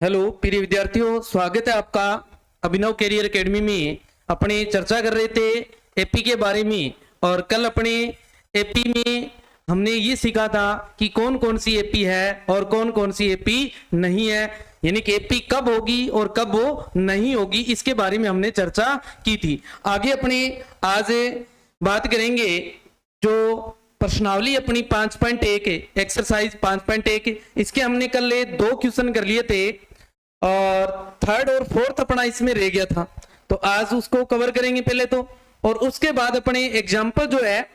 Hello प्रिय विद्यार्थियों, स्वागत है आपका अभिनव कैरियर एकेडमी में। अपने चर्चा कर रहे थे एपी के बारे में और कल अपने एपी में हमने ये सीखा था कि कौन कौन सी एपी है और कौन कौन सी एपी नहीं है, यानी कि एपी कब होगी और कब वो नहीं होगी, इसके बारे में हमने चर्चा की थी। आगे अपने आज बात करेंगे जो प्रश्नावली अपनी 5.1 एक्सरसाइज 5.1, इसके हमने कल 2 क्वेश्चन कर लिए थे और थर्ड और फोर्थ अपना इसमें रह गया था, तो आज उसको कवर करेंगे पहले तो, और उसके बाद अपने एग्जाम्पल जो है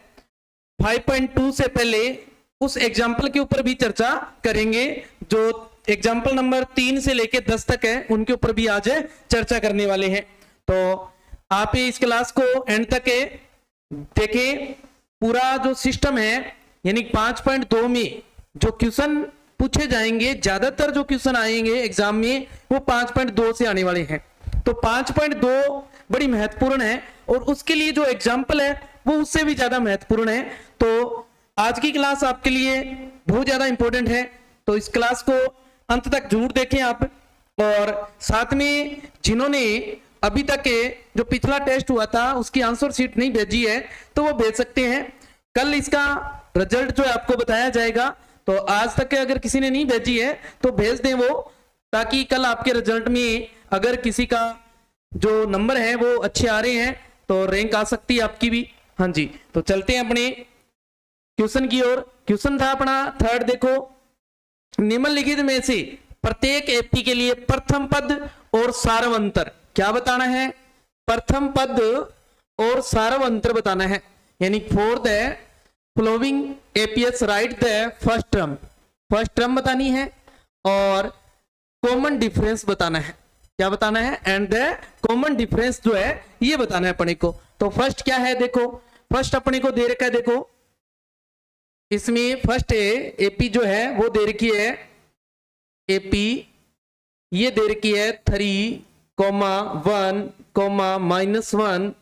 5.2 से पहले उस एग्जाम्पल के ऊपर भी चर्चा करेंगे। जो एग्जाम्पल नंबर 3 से लेके 10 तक है उनके ऊपर भी आज चर्चा करने वाले हैं। तो आप इस क्लास को एंड तक देखें। पूरा जो सिस्टम है यानी 5.2 में जो क्वेश्चन पूछे जाएंगे, ज्यादातर जो क्वेश्चन आएंगे एग्जाम में वो 5.2 से आने वाले हैं। तो 5.2 बड़ी महत्वपूर्ण है और उसके लिए जो एग्जाम्पल है वो उससे भी ज्यादा महत्वपूर्ण है। तो आज की क्लास आपके लिए बहुत ज्यादा इंपॉर्टेंट है, तो इस क्लास को अंत तक जरूर देखें आप। और साथ में जिन्होंने अभी तक जो पिछला टेस्ट हुआ था उसकी आंसर शीट नहीं भेजी है तो वो भेज सकते हैं। कल इसका रिजल्ट जो है आपको बताया जाएगा, तो आज तक अगर किसी ने नहीं भेजी है तो भेज दें वो, ताकि कल आपके रिजल्ट में अगर किसी का जो नंबर है वो अच्छे आ रहे हैं तो रैंक आ सकती है आपकी भी। हाँ जी, तो चलते हैं अपने क्वेश्चन की ओर। क्वेश्चन था अपना थर्ड, देखो, निम्नलिखित में से प्रत्येक एपी के लिए प्रथम पद और सारवंतर क्या बताना है? प्रथम पद और सारवंतर बताना है, यानी for the flowing APS right the first term बतानी है और कॉमन डिफरेंस बताना है। क्या बताना है? एंड द कॉमन डिफरेंस जो है ये बताना है अपने को। तो फर्स्ट क्या है, देखो फर्स्ट अपने को दे रखा है, देखो इसमें फर्स्ट एपी जो है वो दे रखी है, एपी ये दे रखी है 3, 1, -1,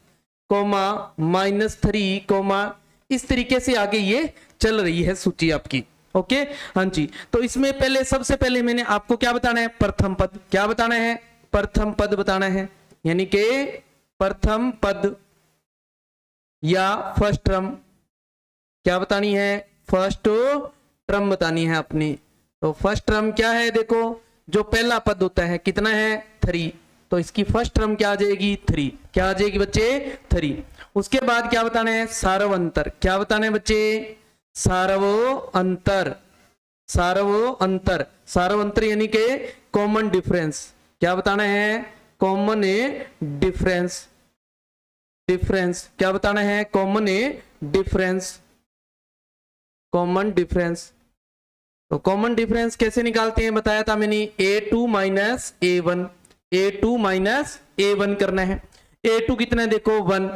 -3, इस तरीके से आगे ये चल रही है सूची आपकी। ओके, हाँ जी। तो इसमें पहले सबसे पहले मैंने आपको क्या बताना है? प्रथम पद। क्या बताना है? प्रथम पद बताना है, यानी कि प्रथम पद या फर्स्ट टर्म क्या बतानी है? फर्स्ट टर्म बतानी है अपनी। तो फर्स्ट टर्म क्या है? देखो जो पहला पद होता है कितना है? 3, तो इसकी फर्स्ट टर्म क्या आ जाएगी? 3। क्या आ जाएगी बच्चे? 3। उसके बाद क्या बताना है? सारवंतर। क्या बताना है बच्चे? सारवंतर यानी कि कॉमन डिफरेंस। क्या बताना है? Common difference. क्या बताना है? Common difference. तो कॉमन डिफरेंस कैसे निकालते हैं बताया था मैंने, A2 माइनस A1 करना है। A2 कितना है? देखो 1,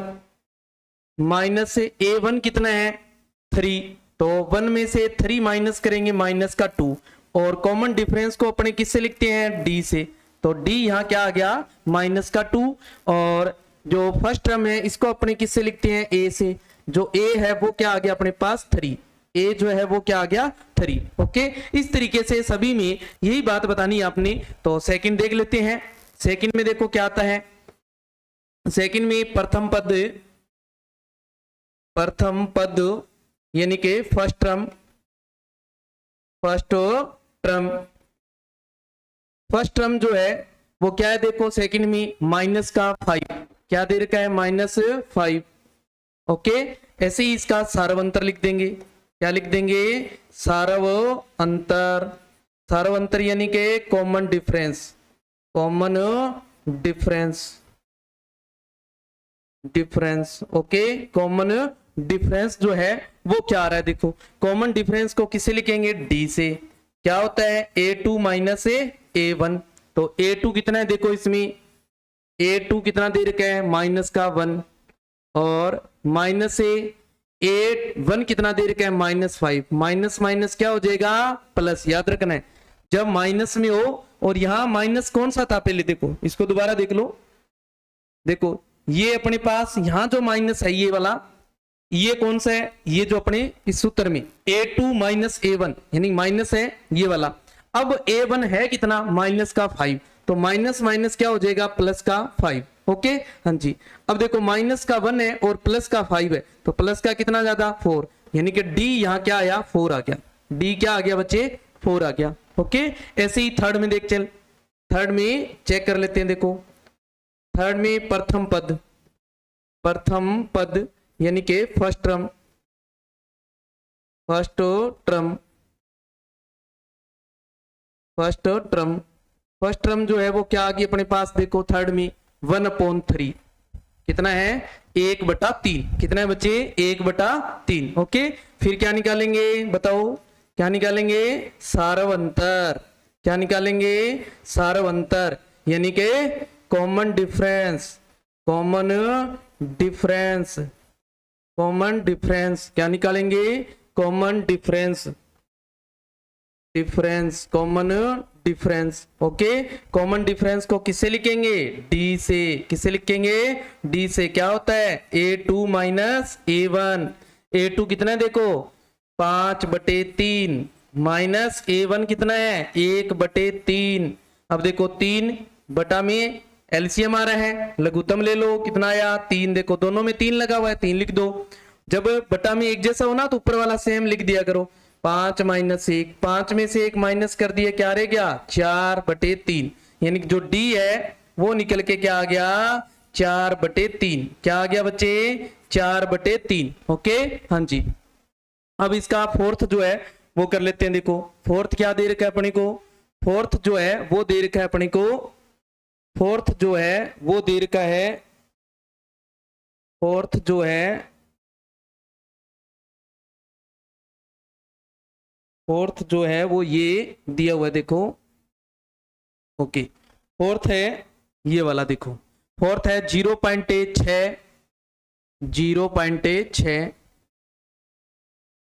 माइनस A1 कितना है? 3, तो 1 में से 3 माइनस करेंगे, माइनस का 2, और कॉमन डिफरेंस को अपने किससे लिखते हैं? D से। तो D यहाँ क्या आ गया? माइनस का 2, और जो फर्स्ट टर्म है इसको अपने किससे लिखते हैं? A से। जो A है वो क्या आ गया अपने पास? 3। A जो है वो क्या आ गया? 3। ओके, इस तरीके से सभी में यही बात बतानी है आपने। तो सेकंड देख लेते हैं। सेकंड में देखो क्या आता है। सेकंड में प्रथम पद यानी कि फर्स्ट टर्म जो है वो क्या है? देखो सेकंड में माइनस का 5, क्या दे रखा है? -5। ओके, ऐसे ही इसका सारवंतर लिख देंगे। क्या लिख देंगे? सारवंतर यानी कि common difference. Okay, common difference जो है वो क्या आ रहा है? देखो कॉमन डिफरेंस को किससे लिखेंगे? D से। क्या होता है? A2 minus A1। तो A2 कितना है? देखो इसमें A2 कितना दे रखा है? माइनस का 1, और माइनस से A1 कितना दे रखा है? -5। माइनस क्या हो जाएगा? प्लस। याद रखना है जब माइनस में हो, और यहां माइनस कौन सा था पहले, देखो इसको दोबारा देख लो। देखो ये अपने पास यहां जो माइनस है ये वाला, ये कौन सा है? ये जो अपने इस सूत्र में A2 माइनस A1 यानी माइनस है ये वाला। अब A1 है कितना, माइनस का 5, तो माइनस माइनस क्या हो जाएगा, प्लस का 5। ओके हाँ जी। अब देखो माइनस का 1 है और प्लस का 5 है, तो प्लस का कितना ज्यादा, 4, यानी कि डी यहाँ क्या आया, 4 आ गया। डी क्या आ गया बच्चे, 4 आ गया। ओके ऐसे ही थर्ड में देख, चल थर्ड में चेक कर लेते हैं। देखो थर्ड में प्रथम पद यानी कि फर्स्ट टर्म, फर्स्ट टर्म जो है वो क्या आ गई अपने पास, देखो थर्ड में 1/3 कितना है, 1/3। कितना है बच्चे, 1/3। ओके फिर क्या निकालेंगे बताओ, क्या निकालेंगे, सारवंतर। क्या निकालेंगे, सारवंतर, यानी कि कॉमन डिफरेंस। क्या निकालेंगे, common difference. Okay common difference को किससे लिखेंगे, डी से। किससे लिखेंगे, डी से। क्या होता है, A2 माइनस A1। A2 कितना है देखो 5/3 माइनस A1 कितना है 1/3। अब देखो 3 बटा में एलसीएम आ रहा है, लघुत्तम ले लो, कितना आया 3। देखो दोनों में 3 लगा हुआ है, 3 लिख दो। जब बटा में एक जैसा हो ना तो ऊपर वाला सेम लिख दिया करो। 5 माइनस 1, 5 में से 1 माइनस कर दिया, क्या रह गया 4/3, यानी कि जो डी है वो निकल के क्या आ गया 4/3। क्या आ गया बच्चे 4/3। ओके हाँ जी। अब इसका फोर्थ जो है वो कर लेते हैं। देखो फोर्थ क्या दे रखा है अपने को, फोर्थ जो है वो दे रखा है अपने को, फोर्थ जो है वो दे रखा है, फोर्थ जो है, फोर्थ जो है वो ये दिया हुआ है देखो। ओके फोर्थ है ये वाला, देखो फोर्थ है 0.6, 0.6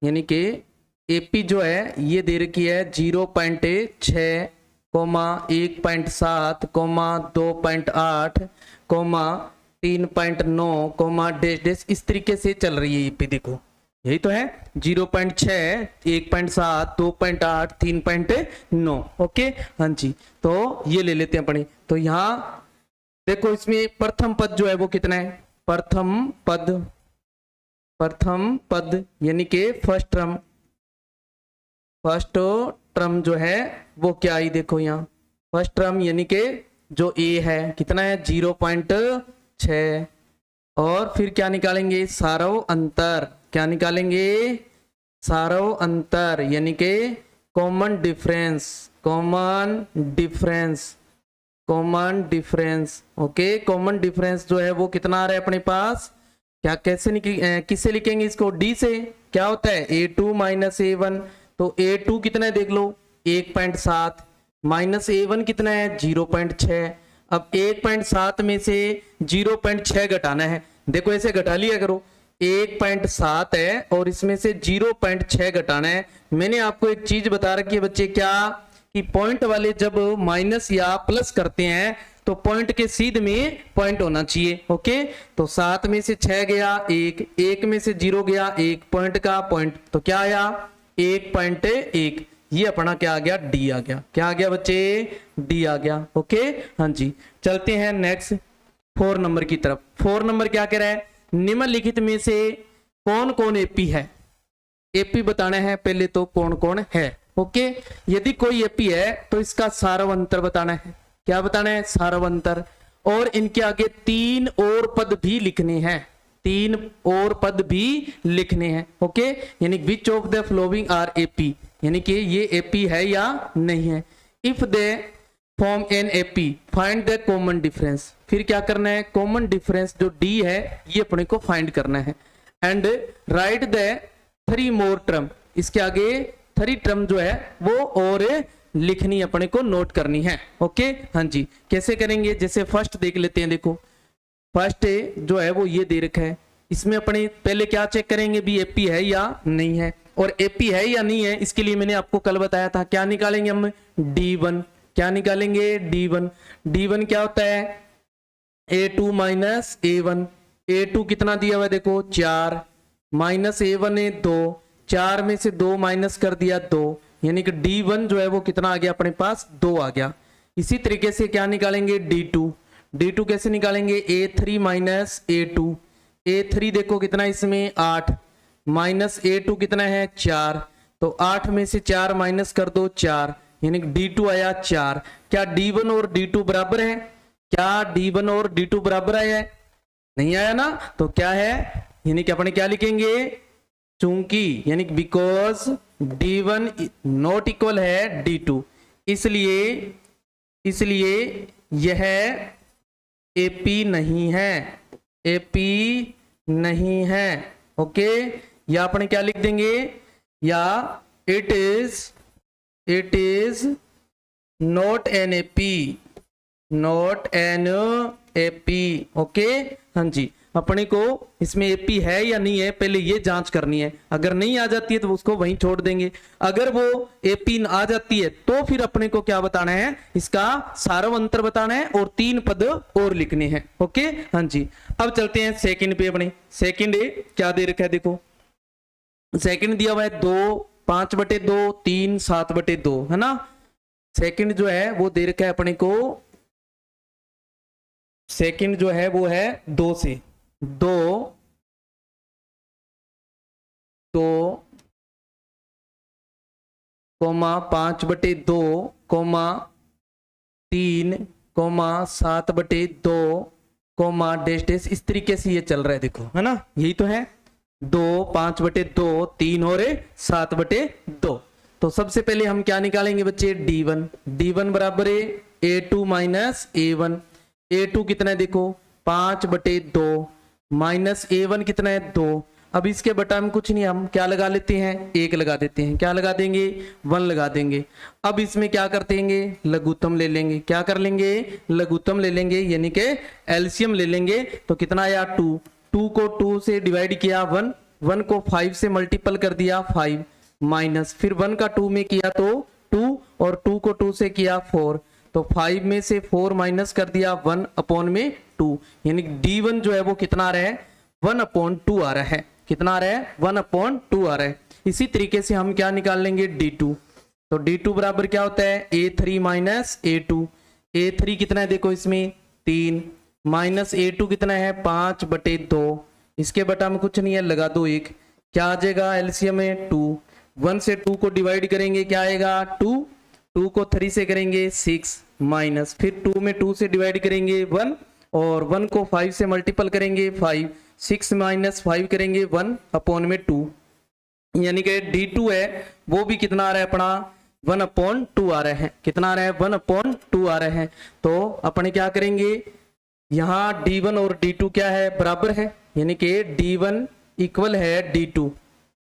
यानी कि एपी जो है ये दे रखी है 0.6, 1.7, 2.8, 3.9, डैश डैश, इस तरीके से चल रही है एपी। देखो यही तो है 0.6, 1.7, 2.8, 3.9। ओके हाँ जी, तो ये ले लेते हैं अपनी। तो यहाँ देखो इसमें प्रथम पद जो है वो कितना है, प्रथम पद यानी कि फर्स्ट टर्म जो है वो क्या आई, देखो यहाँ फर्स्ट टर्म यानी कि जो ए है कितना है 0.6। और फिर क्या निकालेंगे, सारव अंतर। क्या निकालेंगे, सारव अंतर यानी कि common difference. Okay common difference जो है वो कितना आ रहा है अपने पास, क्या कैसे किससे लिखेंगे इसको, डी से। क्या होता है A2 माइनस A1, तो A2 कितना है देख लो 1.7 माइनस A1 कितना है 0.6। अब 1.7 में से 0.6 घटाना है, देखो ऐसे घटा लिया करो, 1.7 है और इसमें से 0.6 घटाना है। मैंने आपको एक चीज बता रखी है बच्चे, क्या कि पॉइंट वाले जब माइनस या प्लस करते हैं तो पॉइंट के सीध में पॉइंट होना चाहिए। ओके तो 7 में से 6 गया 1, 1 में से 0 गया 1, पॉइंट का पॉइंट, तो क्या आया 1.1। ये अपना क्या आ गया, डी आ गया। क्या आ गया बच्चे, डी आ गया। ओके हाँ जी, चलते हैं नेक्स्ट 4 नंबर की तरफ। 4 नंबर क्या कह रहा है, निम्नलिखित में से कौन कौन एपी है। एपी बताना है पहले तो कौन कौन है। ओके यदि कोई एपी है तो इसका सारवंतर बताना है। क्या बताना है, सारवंतर। और इनके आगे 3 और पद भी लिखने हैं, 3 और पद भी लिखने हैं। ओके यानी which of the following are AP, यानी कि ये एपी है या नहीं है। If they form an AP find the common difference. फिर क्या करना है, कॉमन डिफरेंस जो डी है ये अपने को फाइंड करना है। And right the 3 more term, इसके आगे 3 टर्म जो है वो और लिखनी अपने को, नोट करनी है। ओके हाँ जी, कैसे करेंगे, जैसे फर्स्ट देख लेते हैं। देखो फर्स्ट जो है वो ये दे रखा है, इसमें अपने पहले क्या चेक करेंगे भी एपी है या नहीं है। और एपी है या नहीं है इसके लिए मैंने आपको कल बताया था, क्या निकालेंगे हम D1। क्या निकालेंगे D1। D1 क्या होता है A2 माइनस A1। A2 कितना दिया हुआ है देखो 4 माइनस A1 है 2, 4 में से 2 माइनस कर दिया 2, यानी कि D1 जो है वो कितना आ गया अपने पास 2 आ गया। इसी तरीके से क्या निकालेंगे D2 कैसे निकालेंगे A3 माइनस A2। A3 देखो कितना इसमें 8 माइनस A2 कितना है 4, तो 8 में से 4 माइनस कर दो 4, यानी कि D2 आया 4। क्या D1 और D2 बराबर है? क्या D1 और D2 बराबर आया है? नहीं आया ना, तो क्या है, यानी कि अपने क्या लिखेंगे, चूंकि यानी कि बिकॉज D1 नॉट इक्वल है D2, इसलिए यह AP नहीं है। ओके, या अपने क्या लिख देंगे, या it is not an AP। Okay, हाँ जी, अपने को इसमें AP है या नहीं है पहले ये जांच करनी है। अगर नहीं आ जाती है तो उसको वहीं छोड़ देंगे, अगर वो AP आ जाती है तो फिर अपने को क्या बताना है, इसका सारव अंतर बताना है और 3 पद और लिखने हैं। ओके, हाँ जी, अब चलते हैं सेकंड पे। अपने सेकंड क्या दे रखा है, देखो सेकंड दिया हुआ है 2 5/2 3 7/2 है ना। सेकंड जो है वो दे रखा है अपने को, सेकंड जो है वो है 2 से 2 5/2 3 7/2 डैश डैश, इस तरीके से ये चल रहा है, देखो है ना, यही तो है 2 5/2 3 और 7/2। तो सबसे पहले हम क्या निकालेंगे बच्चे, D1 बराबर है A2 माइनस A1। A2 कितना है देखो 5/2 माइनस A1 कितना है 2। अब इसके बटा में कुछ नहीं, हम क्या लगा लेते हैं, 1 लगा देते हैं। क्या लगा देंगे, 1 लगा देंगे। अब इसमें क्या कर देंगे, लघुत्तम ले लेंगे। क्या कर लेंगे, लघुत्तम ले लेंगे, यानी कि एलसीएम ले लेंगे। तो कितना आया 2 को 2 से डिवाइड किया 1 को 5 से मल्टीपल कर दिया 5, माइनस फिर 1 का 2 में किया तो 2 और 2 को 2 से किया 4, तो 5 में से 4 माइनस कर दिया 1/2, यानी D1 जो है वो कितना आ रहा है 1/2 आ रहा है। कितना आ रहा है 1/2 आ रहा है। इसी तरीके से हम क्या निकाल लेंगे D2। तो D2 बराबर क्या होता है A3 माइनस A2। A3 कितना है देखो इसमें 3 माइनस A2 कितना है 5/2। इसके बटा में कुछ नहीं है, लगा दो 1। क्या आ जाएगा एलसीएम में 2। 1 से 2 को डिवाइड करेंगे क्या आएगा 2 को 3 से करेंगे 6, माइनस फिर 2 में 2 से डिवाइड करेंगे 1 और 1 को 5 से मल्टीपल करेंगे 5, 6 माइनस 5 करेंगे 1/2, यानी कि D2 है वो भी कितना आ रहा है अपना 1/2 आ रहा है। कितना आ रहा है 1/2 आ रहा है। तो अपने क्या करेंगे, यहाँ D1 और D2 क्या है बराबर है, यानी कि D1 इक्वल है D2,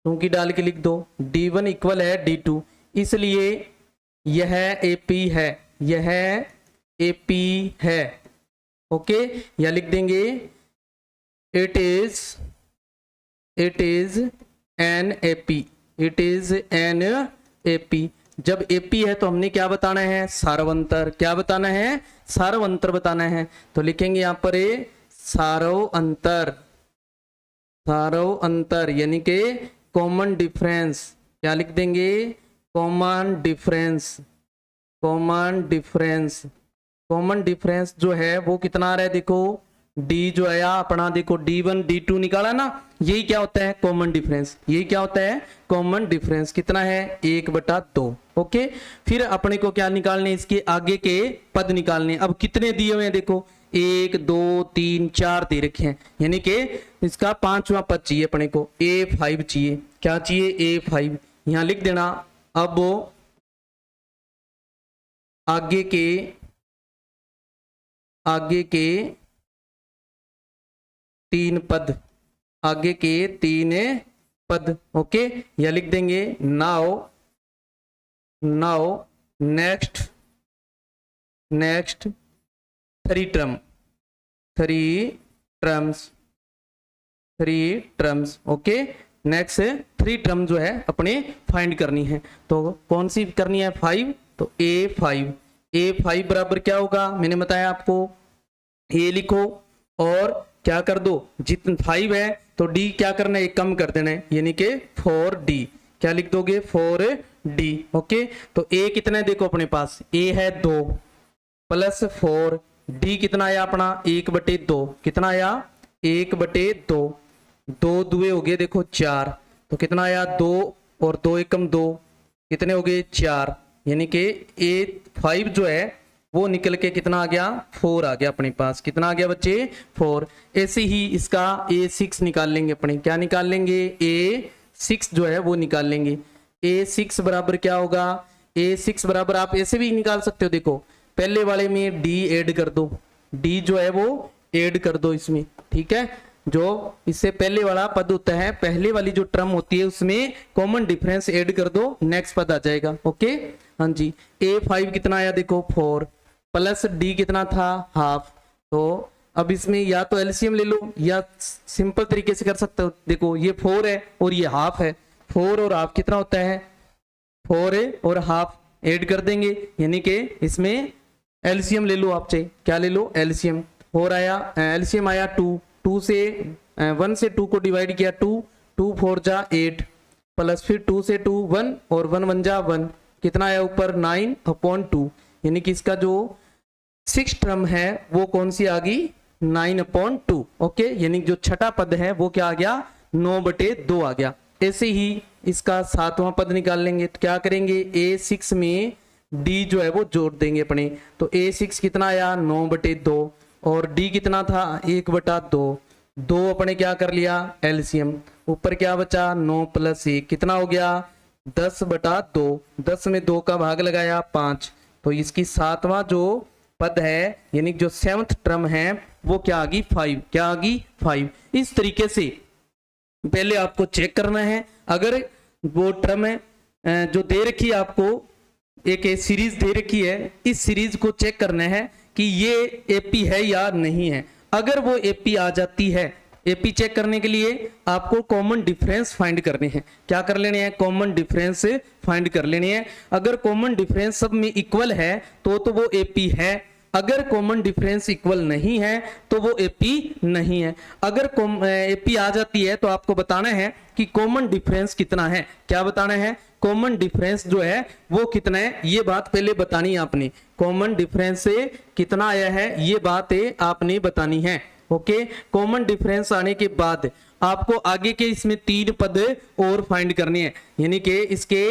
क्योंकि डाल के लिख दो D1 इक्वल है D2, इसलिए यह AP है, यह AP है। ओके, या लिख देंगे इट इज एन AP। जब AP है तो हमने क्या बताना है, सारवंतर। क्या बताना है, सारवंतर बताना है। तो लिखेंगे यहाँ पर सारव अंतर, यानी कि कॉमन डिफरेंस। क्या लिख देंगे, कॉमन डिफरेंस जो है वो कितना आ रहा है देखो, D जो आया अपना देखो D1 D2 निकाला ना, यही क्या होता है कॉमन डिफरेंस। यही क्या होता है कॉमन डिफरेंस, कितना है 1/2। ओके, फिर अपने को क्या निकालने, इसके आगे के पद निकालने। अब कितने दिए हुए हैं देखो 1 2 3 4 दे रखे हैं, यानी कि इसका 5वां पद चाहिए अपने को, A5 चाहिए। क्या चाहिए, A5, यहां लिख देना। अब आगे के 3 पद, आगे के 3 पद। ओके, या लिख देंगे now next 3 terms. Okay, next 3 term जो है अपने फाइंड करनी है। तो कौन सी करनी है 5, तो A5 बराबर क्या होगा, मैंने बताया आपको, A लिखो और क्या कर दो, जितना 5 है तो D क्या करना है, एक कम कर देना है, यानी कि 4D। क्या लिख दोगे 4D। डी। ओके, तो ए कितना है देखो अपने पास, ए है 2 प्लस 4, डी कितना आया अपना 1/2, कितना आया 1/2, 2 दुए हो गए देखो 4, तो कितना आया 2 और 2 एकम 2, कितने हो गए 4, यानी कि A5 जो है वो निकल के कितना आ गया 4 आ गया अपने पास, कितना आ गया बच्चे 4। ऐसे ही इसका A6 निकाल लेंगे अपने, क्या निकाल लेंगे A6 जो है वो निकाल लेंगे। A6 बराबर क्या होगा, A6 बराबर आप ऐसे भी निकाल सकते हो, देखो पहले वाले में D ऐड कर दो, D जो है वो ऐड कर दो इसमें, ठीक है। जो इससे पहले वाला पद होता है, पहले वाली जो टर्म होती है उसमें कॉमन डिफरेंस ऐड कर दो, नेक्स्ट पद आ जाएगा। ओके हाँ जी, A5 कितना आया देखो 4 प्लस D कितना था हाफ, तो अब इसमें या तो एलसीएम ले लो या सिंपल तरीके से कर सकते हो। देखो ये 4 है और ये हाफ है, 4 और हाफ कितना होता है 4 है और हाफ ऐड कर देंगे, यानी कि इसमें एलसीएम ले लो आप, चाहे क्या ले लो एलसीएम। 4 आया, एलसीएम आया 2 से 1 से 2 को डिवाइड किया 2 4 जा 8 प्लस फिर 2 से 2 1 और 1 1 जा 1, कितना आया ऊपर 9/2, यानी कि इसका जो 6 टर्म है वो कौन सी आ गई 9/2। ओके, यानी जो छठा पद है वो क्या आ गया 9/2 आ गया। ऐसे ही इसका 7वां पद निकाल लेंगे, तो क्या करेंगे A6 में D जो है वो जोड़ देंगे अपने, तो A6 कितना आया 9/2 और D कितना था 1/2, 2 अपने क्या कर लिया एलसीएम, ऊपर क्या बचा 9 + 1 कितना हो गया 10/2, 10 में 2 का भाग लगाया 5, तो इसकी 7वां जो पद है यानी जो 7th टर्म है वो क्या आ गई 5, क्या आ गई 5। इस तरीके से पहले आपको चेक करना है, अगर वो टर्म है जो दे रखी है आपको, एक सीरीज दे रखी है, इस सीरीज को चेक करना है कि ये एपी है या नहीं है। अगर वो एपी आ जाती है, एपी चेक करने के लिए आपको कॉमन डिफरेंस फाइंड करने हैं, क्या कर लेने हैं कॉमन डिफरेंस फाइंड कर लेने हैं। अगर कॉमन डिफरेंस सब में इक्वल है तो वो एपी है, अगर कॉमन डिफरेंस इक्वल नहीं है तो वो एपी नहीं है। अगर एपी आ जाती है तो आपको बताना है कि कॉमन डिफरेंस कितना है, क्या बताना है कॉमन डिफरेंस जो है वो कितना है, ये बात पहले बतानी है आपने, कॉमन डिफरेंस से कितना आया है ये बात आपने बतानी है। ओके, कॉमन डिफरेंस आने के बाद आपको आगे के इसमें 3 पद और फाइंड करने हैं, यानी कि इसके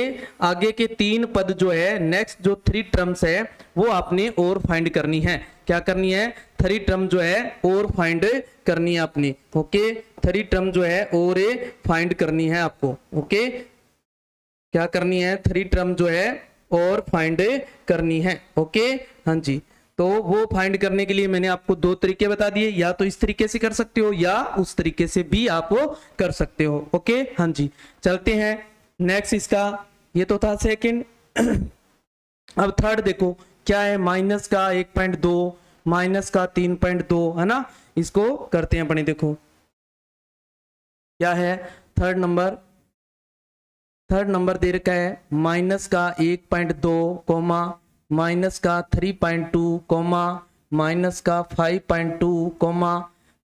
आगे के 3 पद जो है नेक्स्ट जो 3 टर्म्स है वो आपने और फाइंड करनी है। क्या करनी है 3 टर्म जो है और फाइंड करनी है आपने। ओके, 3 टर्म जो है और फाइंड करनी है आपको। ओके, क्या करनी है 3 टर्म जो है और फाइंड करनी है। ओके हाँ जी, तो वो फाइंड करने के लिए मैंने आपको 2 तरीके बता दिए, या तो इस तरीके से कर सकते हो या उस तरीके से भी आप कर सकते हो। ओके हाँ जी, चलते हैं नेक्स्ट इसका, ये तो था सेकंड। अब थर्ड देखो क्या है, माइनस का 1.2 माइनस का 3.2 है ना, इसको करते हैं अपने। देखो क्या है थर्ड नंबर दे रखा है माइनस का 1.2 कोमा माइनस का 3.2 कोमा माइनस का 5.2 कोमा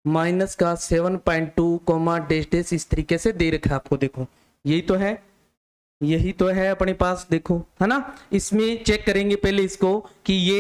माइनस का 7.2 कोमा डैश डैश, इस तरीके से दे रखा है आपको। देखो यही तो है अपने पास, देखो है ना। इसमें चेक करेंगे पहले इसको कि ये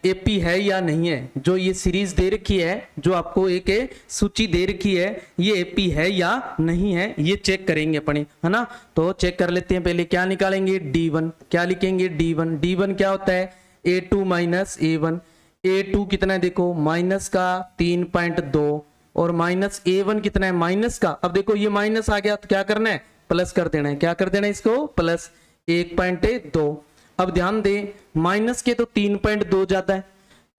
एपी है या नहीं है। जो ये सीरीज दे रखी है, जो आपको एक सूची दे रखी है, ये एपी है या नहीं है ये चेक करेंगे अपने, है ना। तो चेक कर लेते हैं, पहले क्या निकालेंगे D1, क्या लिखेंगे D1 क्या होता है A2 माइनस A1, A2 कितना है देखो माइनस का 3.2 और माइनस A1 कितना है माइनस का, अब देखो ये माइनस आ गया तो क्या करना है प्लस कर देना है, क्या कर देना है इसको प्लस 1.2। अब ध्यान दें माइनस के तो 3.2 ज्यादा है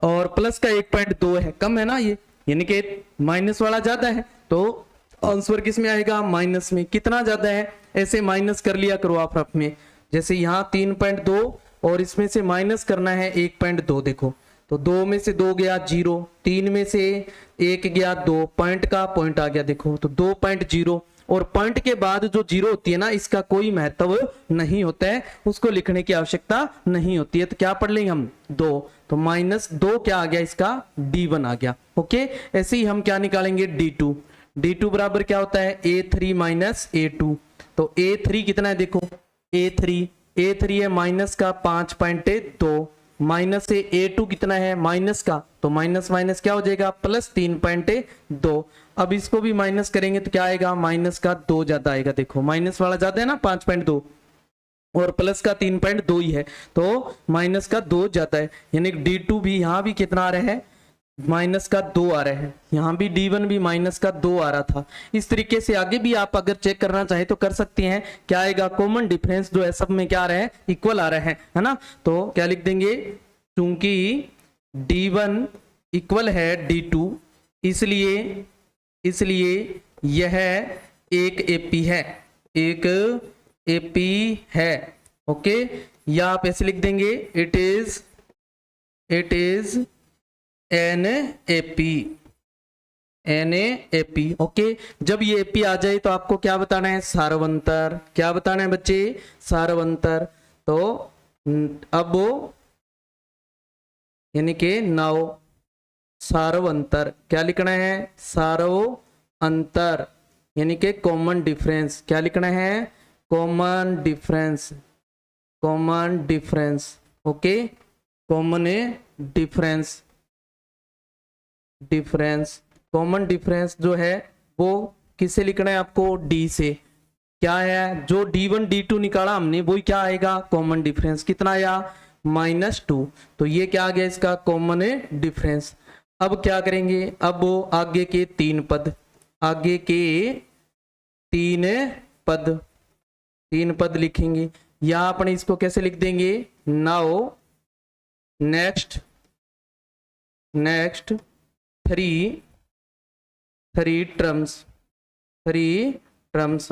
और प्लस का 1.2 है, कम है ना ये, यानी कि माइनस वाला ज्यादा है, तो आंसर किस में आएगा माइनस में। कितना ज्यादा है ऐसे माइनस कर लिया करो आप रफ में, जैसे यहाँ 3.2 और इसमें से माइनस करना है 1.2। देखो तो 2 में से 2 गया 0, 3 में से 1 गया 2, पॉइंट का पॉइंट आ गया देखो तो 2.0, और पॉइंट के बाद जो 0 होती है ना इसका कोई महत्व नहीं होता है, उसको लिखने की आवश्यकता नहीं होती है। तो क्या पढ़ लेंगे हम 2, तो -2 क्या आ गया इसका D1 आ गया। ओके, ऐसे ही हम क्या निकालेंगे D2 बराबर क्या होता है A3 माइनस A2, तो A3 कितना है देखो A3 है माइनस का 5.2, माइनस से A2 कितना है माइनस का, तो माइनस माइनस क्या हो जाएगा प्लस 3.2। अब इसको भी माइनस करेंगे तो क्या आएगा माइनस का 2 ज्यादा आएगा, देखो माइनस वाला ज्यादा है ना 5.2 और प्लस का 3.2 ही है, तो माइनस का 2 ज्यादा है, यानी D2 भी यहाँ भी कितना आ रहा है माइनस का 2 आ रहा है, यहाँ भी D1 भी माइनस का 2 आ रहा था। इस तरीके से आगे भी आप अगर चेक करना चाहे तो कर सकते हैं। क्या आएगा कॉमन डिफरेंस जो है सब में क्या आ रहा है इक्वल आ रहा है ना, तो क्या लिख देंगे चूंकि D1 इक्वल है D2 इसलिए यह एक एपी है, एक एपी है। ओके, या आप ऐसे लिख देंगे it is an AP. Okay, जब ये एपी आ जाए तो आपको क्या बताना है सारवंतर, क्या बताना है बच्चे सारवंतर। तो अब यानी कि नव सारवंतर क्या लिखना है सारव अंतर, यानी कि कॉमन डिफरेंस, क्या लिखना है common difference. Okay, common common difference जो है वो किससे लिखना है आपको डी से। क्या है जो D1 D2 निकाला हमने वही क्या आएगा कॉमन डिफरेंस, कितना आया -2, तो ये क्या आ गया इसका कॉमन डिफरेंस। अब क्या करेंगे, अब वो आगे के तीन पद लिखेंगे, या अपने इसको कैसे लिख देंगे now next three terms.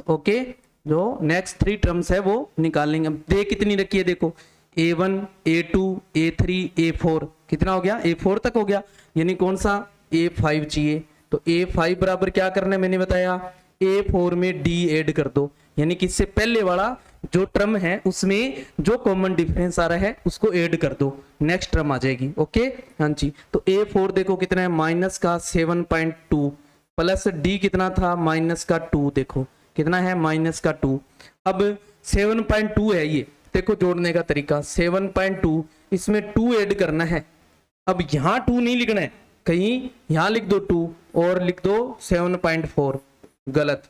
Okay, जो नेक्स्ट 3 टर्म्स है वो निकाल लेंगे। अब दे कितनी रखी है देखो A1 A2 A3 A4, कितना हो गया A4 तक हो गया, यानी कौन सा A5 चाहिए। तो A5 बराबर क्या करना है मैंने बताया A4 में D ऐड कर दो, यानी कि इससे पहले वाला जो टर्म है उसमें जो कॉमन डिफरेंस आ रहा है उसको ऐड कर दो, नेक्स्ट टर्म आ जाएगी। ओके हाँ जी, तो A4 देखो कितना है माइनस का 7.2 प्लस D कितना था माइनस का 2, देखो कितना है माइनस का 2। अब 7.2 है ये, देखो जोड़ने का तरीका 7.2 इसमें 2 ऐड करना है। अब यहाँ 2 नहीं लिखना है, कहीं यहाँ लिख दो 2 और लिख दो 7.4, गलत,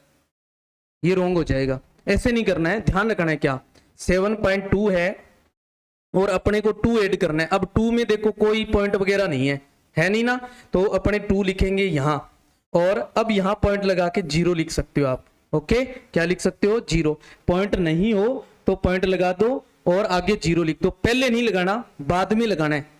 ये रॉन्ग हो जाएगा, ऐसे नहीं करना है, ध्यान रखना है क्या 7.2 है और अपने को 2 ऐड करना है। अब 2 में देखो कोई पॉइंट वगैरह नहीं है नहीं ना, तो अपने 2 लिखेंगे यहाँ और अब यहाँ पॉइंट लगा के 0 लिख सकते हो आप। ओके, क्या लिख सकते हो 0, पॉइंट नहीं हो तो पॉइंट लगा दो और आगे 0 लिख दो, पहले नहीं लगाना बाद में लगाना है।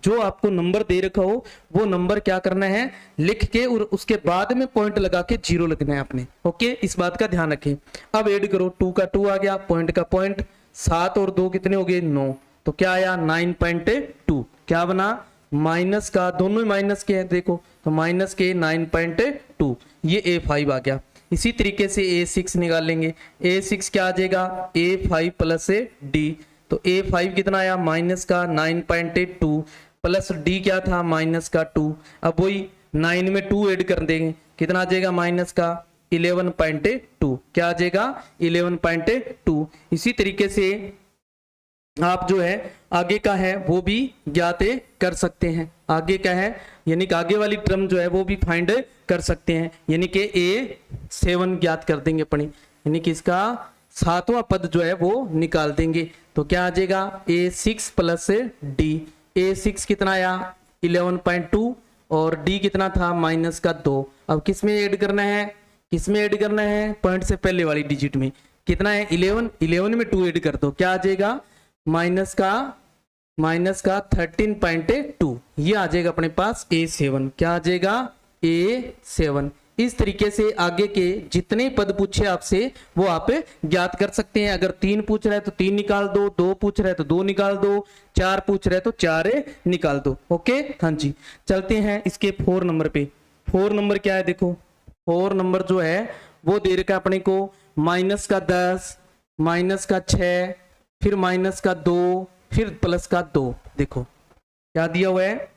जो आपको नंबर दे रखा हो वो नंबर क्या करना है लिख के और उसके बाद में पॉइंट लगा के 0 लिखना है आपने। ओके, इस बात का ध्यान रखें। अब ऐड करो 2 का 2 आ गया, पॉइंट का पॉइंट, 7 और 2 कितने हो गए 9, तो क्या आया 9.2, क्या बना माइनस का, दोनों ही माइनस के हैं देखो, तो माइनस के 9.2, ये A5 आ गया। इसी तरीके से A6 निकाल लेंगे, A6 क्या आ जाएगा A5 प्लस D, तो A5 कितना आया माइनस का 9.2 प्लस D क्या था माइनस का 2। अब वही 9 में 2 ऐड कर देंगे, कितना आ जाएगा माइनस का 11.2, क्या आ जाएगा 11.2। इसी तरीके से आप जो है आगे का है वो भी ज्ञात कर सकते हैं, आगे का है यानी कि आगे वाली टर्म जो है वो भी फाइंड कर सकते हैं, यानी कि A7 ज्ञात कर देंगे अपने, यानी कि इसका 7वां पद जो है वो निकाल देंगे, तो क्या आ जाएगा A6 प्लस D। A6 कितना आया 11.2 और D कितना था माइनस का 2। अब किस में ऐड करना है, पॉइंट से पहले वाली डिजिट में, कितना है 11 में 2 ऐड कर दो, क्या आ जाएगा माइनस का 13.2, ये आ जाएगा अपने पास A7, क्या आ जाएगा A7। इस तरीके से आगे के जितने पद पूछे आपसे वो आप ज्ञात कर सकते हैं। अगर 3 पूछ रहा है तो 3 निकाल दो, 2 पूछ रहा है तो 2 निकाल दो, 4 पूछ रहा है तो 4 निकाल दो। ओके हाँ जी, चलते हैं इसके 4 नंबर पे। 4 नंबर क्या है देखो, 4 नंबर जो है वो दे रखा है अपने को माइनस का 10, माइनस का 6, फिर माइनस का 2, फिर प्लस का 2, देखो क्या दिया हुआ है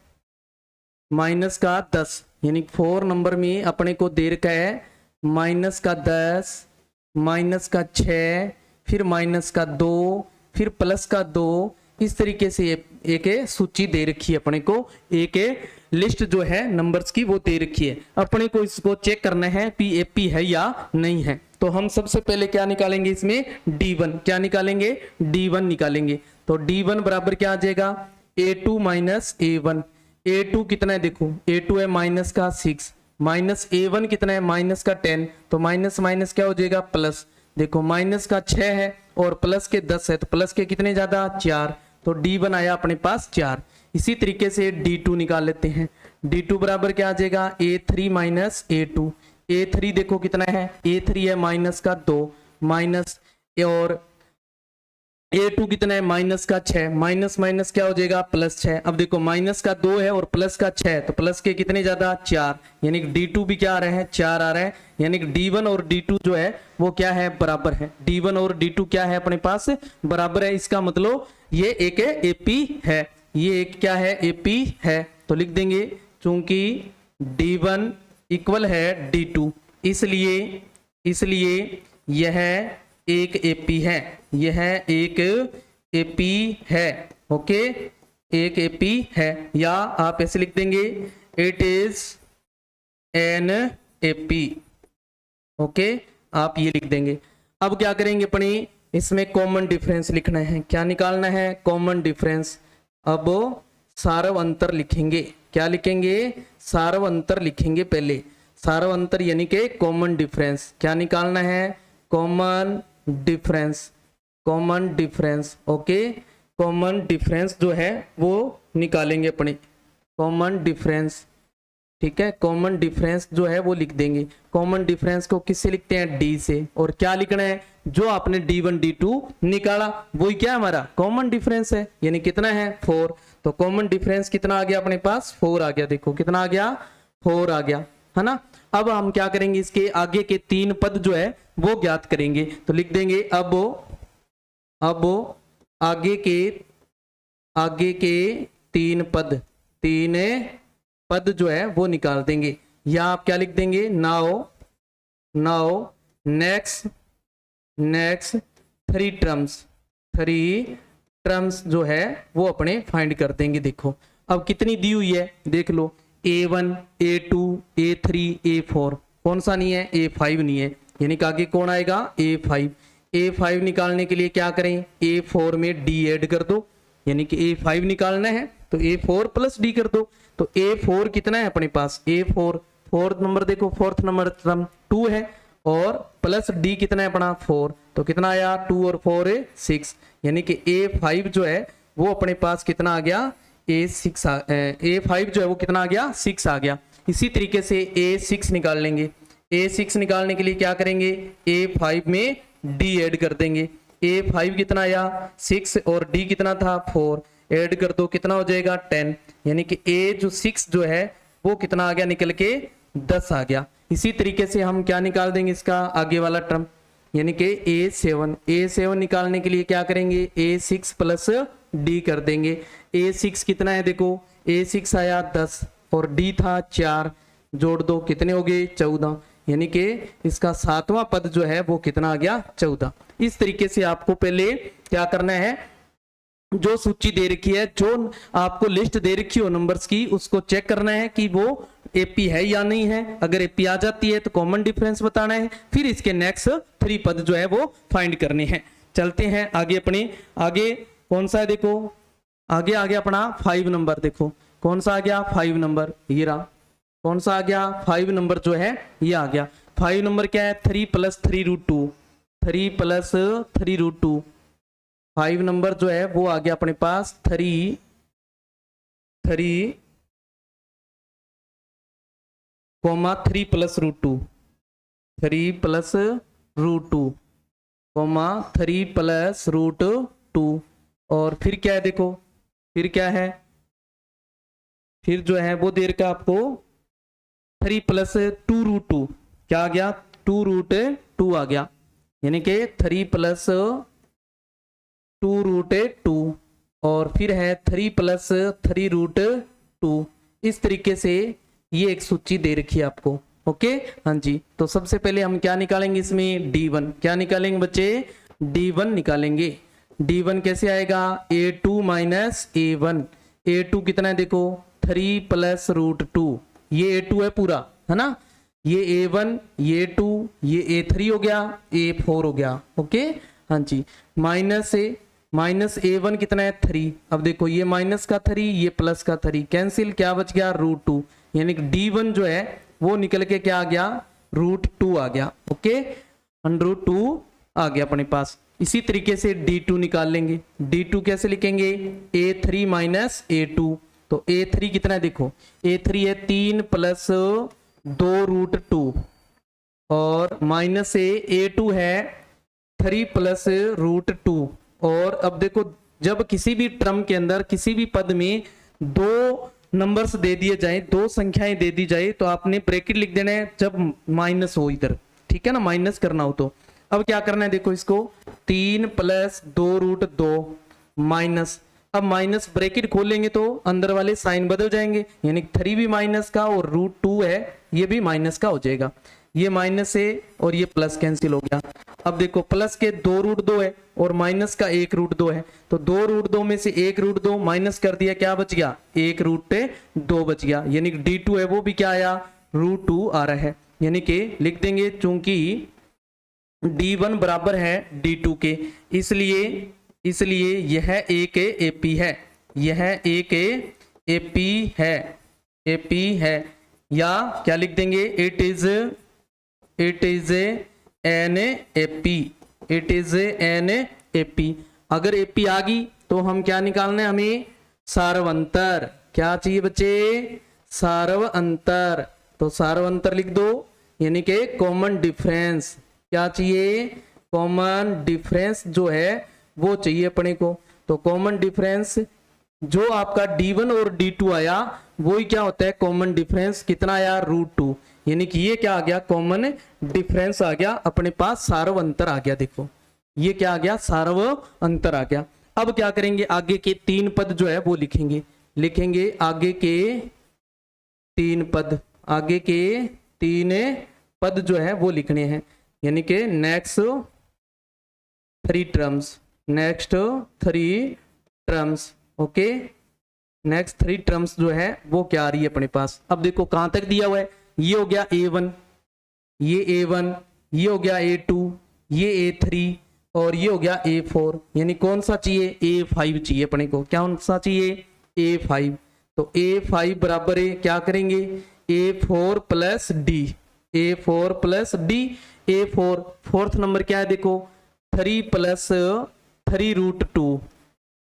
माइनस का 10, यानी 4 नंबर में अपने को दे रखा है माइनस का 10, माइनस का 6, फिर माइनस का 2, फिर प्लस का 2, इस तरीके से एक सूची दे रखी है अपने को, एक लिस्ट जो है नंबर्स की वो दे रखी है। अपने को इसको चेक करना है कि एपी है या नहीं है। तो हम सबसे पहले क्या निकालेंगे इसमें, D1। क्या निकालेंगे, D1 निकालेंगे। तो D1 बराबर क्या आ जाएगा, A2 माइनस A1। A2 कितना है देखो, A2 है माइनस का 6, माइनस A1 कितना है माइनस का 10, तो माइनस माइनस क्या हो जाएगा प्लस। देखो माइनस का 6 है और प्लस के 10 है, तो प्लस के कितने ज्यादा 4, तो D1 आया अपने पास 4। इसी तरीके से D2 निकाल लेते हैं। D2 बराबर क्या आ जाएगा, A3 माइनस A2। A3 देखो कितना है, A3 है माइनस का 2, माइनस और A2 कितना है माइनस का 6, माइनस माइनस क्या हो जाएगा प्लस 6। अब देखो माइनस का 2 है और प्लस का 6, तो प्लस के कितने ज्यादा 4, यानी कि D2 भी क्या आ रहे हैं 4 आ रहे हैं, यानी कि D1 और D2 जो है वो क्या है बराबर है। D1 और D2 क्या है अपने पास बराबर है, इसका मतलब ये एक एपी है, ये एक क्या है एपी है। तो लिख देंगे चूंकि D1 इक्वल है D2, इसलिए यह एक एपी है, यह एक एपी है। ओके, एक एपी है, या आप ऐसे लिख देंगे it is an AP. Okay, आप ये लिख देंगे। अब क्या करेंगे अपने इसमें कॉमन डिफरेंस लिखना है। क्या निकालना है, कॉमन डिफरेंस। अब सारव अंतर लिखेंगे। क्या लिखेंगे, सारव अंतर लिखेंगे पहले। सारव अंतर यानी कि कॉमन डिफरेंस। क्या निकालना है, common difference, common difference. Okay, common difference जो है वो निकालेंगे अपने, कॉमन डिफरेंस। ठीक है, कॉमन डिफरेंस जो है वो लिख देंगे। कॉमन डिफरेंस को किससे लिखते हैं, डी से। और क्या लिखना है, जो आपने D1 D2 निकाला वही क्या हमारा कॉमन डिफरेंस है, यानी कितना है 4। तो कॉमन डिफरेंस कितना आ गया अपने पास, 4 आ गया। देखो कितना आ गया, 4 आ गया, है ना। अब हम क्या करेंगे, इसके आगे के 3 पद जो है वो ज्ञात करेंगे। तो लिख देंगे अब आगे के 3 पद जो है वो निकाल देंगे। या आप क्या लिख देंगे, नाउ नेक्स्ट 3 टर्म्स जो है वो अपने फाइंड कर देंगे। देखो अब कितनी दी हुई है, देख लो, A1 A2 A3 A4, कौन सा नहीं है, A5 नहीं है, यानी कि आगे कौन आएगा, A5। A5 निकालने के लिए क्या करें, A4 में D ऐड कर दो, यानी कि A5 निकालना है तो A4 प्लस D कर दो। तो A4 कितना है अपने पास, A4 फोर्थ नंबर, देखो फोर्थ नंबर टर्म 2 है और प्लस D कितना है अपना 4, तो कितना आया 2 और 4 6, यानी कि A5 जो है वो अपने पास कितना आ गया, A5 जो है वो कितना आ गया, 6 आ गया। इसी तरीके से A6 निकाल लेंगे। A6 निकालने के लिए क्या करेंगे, A5 में D ऐड कर देंगे। A5 कितना आया 6 और D कितना था 4, ऐड कर दो कितना हो जाएगा 10, यानी कि A जो 6 जो है वो कितना आ गया, निकल के 10 आ गया। इसी तरीके से हम क्या निकाल देंगे, इसका आगे वाला टर्म, यानी कि A7 निकालने के लिए क्या करेंगे, A6 प्लस D कर देंगे। A6 कितना है, देखो A6 आया 10 और D था 4, जोड़ दो कितने हो गए 14, यानी कि इसका 7वां पद जो है वो कितना आ गया 14। इस तरीके से आपको पहले क्या करना है, जो सूची दे रखी है, जो आपको लिस्ट दे रखी हो नंबर्स की, उसको चेक करना है कि वो एपी है या नहीं है। अगर एपी आ जाती है तो कॉमन डिफरेंस बताना है, फिर इसके नेक्स्ट 3 पद जो है वो फाइंड करने हैं। चलते हैं आगे, अपने आगे कौन सा है, देखो आगे आ गया अपना 5 नंबर। देखो कौन सा आ गया 5 नंबर, ये रहा, कौन सा आ गया 5 नंबर जो है ये आ गया। 5 नंबर क्या है, 3 + 3√2, 3 + 3√2। 5 नंबर जो है वो आ गया अपने पास 3 + 3+√2, 3 +√2, 3 +√2। और फिर क्या है, देखो फिर क्या है, फिर जो है वो देर का आपको 3 + 2√2, क्या आ गया 2√2 आ गया, यानी कि 3 + 2√2। और फिर है 3 + 3√2। इस तरीके से ये एक सूची दे रखी है आपको। ओके, हाँ जी। तो सबसे पहले हम क्या निकालेंगे इसमें, D1। क्या निकालेंगे बच्चे, D1 निकालेंगे। D1 कैसे आएगा, A2 माइनस A1। A2 कितना है देखो 3 प्लस रूट 2, ये A2 है पूरा, है ना। ये A1, ये A2, ये A3 हो गया, A4 हो गया। ओके हाँ जी, माइनस A1 कितना है 3। अब देखो ये माइनस का 3, ये प्लस का 3, कैंसिल, क्या बच गया रूट 2, यानी कि D1 जो है वो निकल के क्या आ गया, रूट 2 आ गया। ओके, अंडर 2 आ गया अपने पास। इसी तरीके से D2 निकाल लेंगे। D2 कैसे लिखेंगे, A3 माइनस A2। तो A3 कितना है देखो, A3 है 3 प्लस 2 रूट 2, और माइनस A2 है 3 प्लस रूट 2। और अब देखो जब किसी भी टर्म के अंदर किसी भी पद में दो नंबर्स दे दिए जाए, दो संख्याएं दे दी जाए, तो आपने ब्रैकेट लिख देना है जब माइनस हो इधर, ठीक है ना, माइनस करना हो तो। अब क्या करना है देखो, इसको 3 प्लस 2 रूट 2 माइनस, अब माइनस ब्रैकेट खोलेंगे तो अंदर वाले साइन बदल जाएंगे, यानी 3 भी माइनस का और रूट 2 है ये भी माइनस का हो जाएगा। ये माइनस है और ये प्लस कैंसिल हो गया। अब देखो प्लस के 2 रूट 2 है और माइनस का 1 रूट 2 है, तो 2 रूट 2 में से 1 रूट 2 माइनस कर दिया, क्या बच गया, 1 रूट 2 बच गया, यानी कि D2 है वो भी क्या आया, रूट 2 आ रहा है। यानी कि लिख देंगे चूंकि D1 बराबर है D2 के, इसलिए यह एक AP है, यह एक AP है, या क्या लिख देंगे, इट इज एन AP। अगर AP आ गई तो हम क्या निकालना है, हमें सार्वंतर, क्या चाहिए बच्चे, सार्वंतर। तो सार्वंतर लिख दो, यानी कि कॉमन डिफरेंस, क्या चाहिए, कॉमन डिफरेंस जो है वो चाहिए अपने को। तो कॉमन डिफरेंस जो आपका D1 और D2 आया वही क्या होता है, कॉमन डिफरेंस कितना आया, रूट 2, यानी कि ये क्या आ गया, कॉमन डिफरेंस आ गया अपने पास, सार्व अंतर आ गया। देखो ये क्या आ गया, सार्व अंतर आ गया। अब क्या करेंगे, आगे के 3 पद जो है वो लिखेंगे आगे के 3 पद, आगे के 3 पद जो है वो लिखने हैं, यानी कि next 3 terms. Okay, next 3 terms जो है वो क्या आ रही है अपने पास। अब देखो कहां तक दिया हुआ है, ये हो गया A1, ये हो गया A2, ये A3 और ये हो गया A4, यानी कौन सा चाहिए, A5 चाहिए अपने को, क्या कौन सा चाहिए, A5। तो A5 बराबर है, क्या करेंगे, A4 plus D, A4 fourth number क्या है देखो, 3 प्लस 3 रूट 2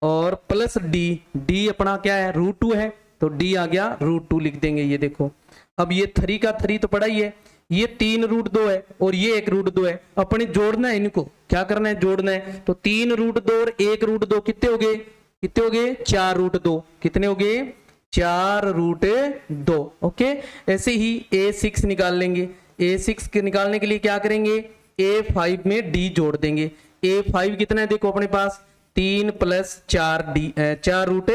और प्लस D अपना क्या है, रूट 2 है, तो D आ गया रूट 2 लिख देंगे। ये देखो अब ये 3 का 3 तो पड़ा ही है, ये 3 रूट 2 है और ये 1 रूट 2 है, अपने जोड़ना है, इनको क्या करना है, जोड़ना है। तो 3 रूट 2 और 1 रूट 2 कितने हो गए, 4 रूट 2, कितने हो गए, 4 रूट 2। ओके, ऐसे ही A6 निकाल लेंगे। A6 के निकालने के लिए क्या करेंगे, A5 में D जोड़ देंगे। A5 कितना है देखो अपने पास, 3 प्लस 4 रूट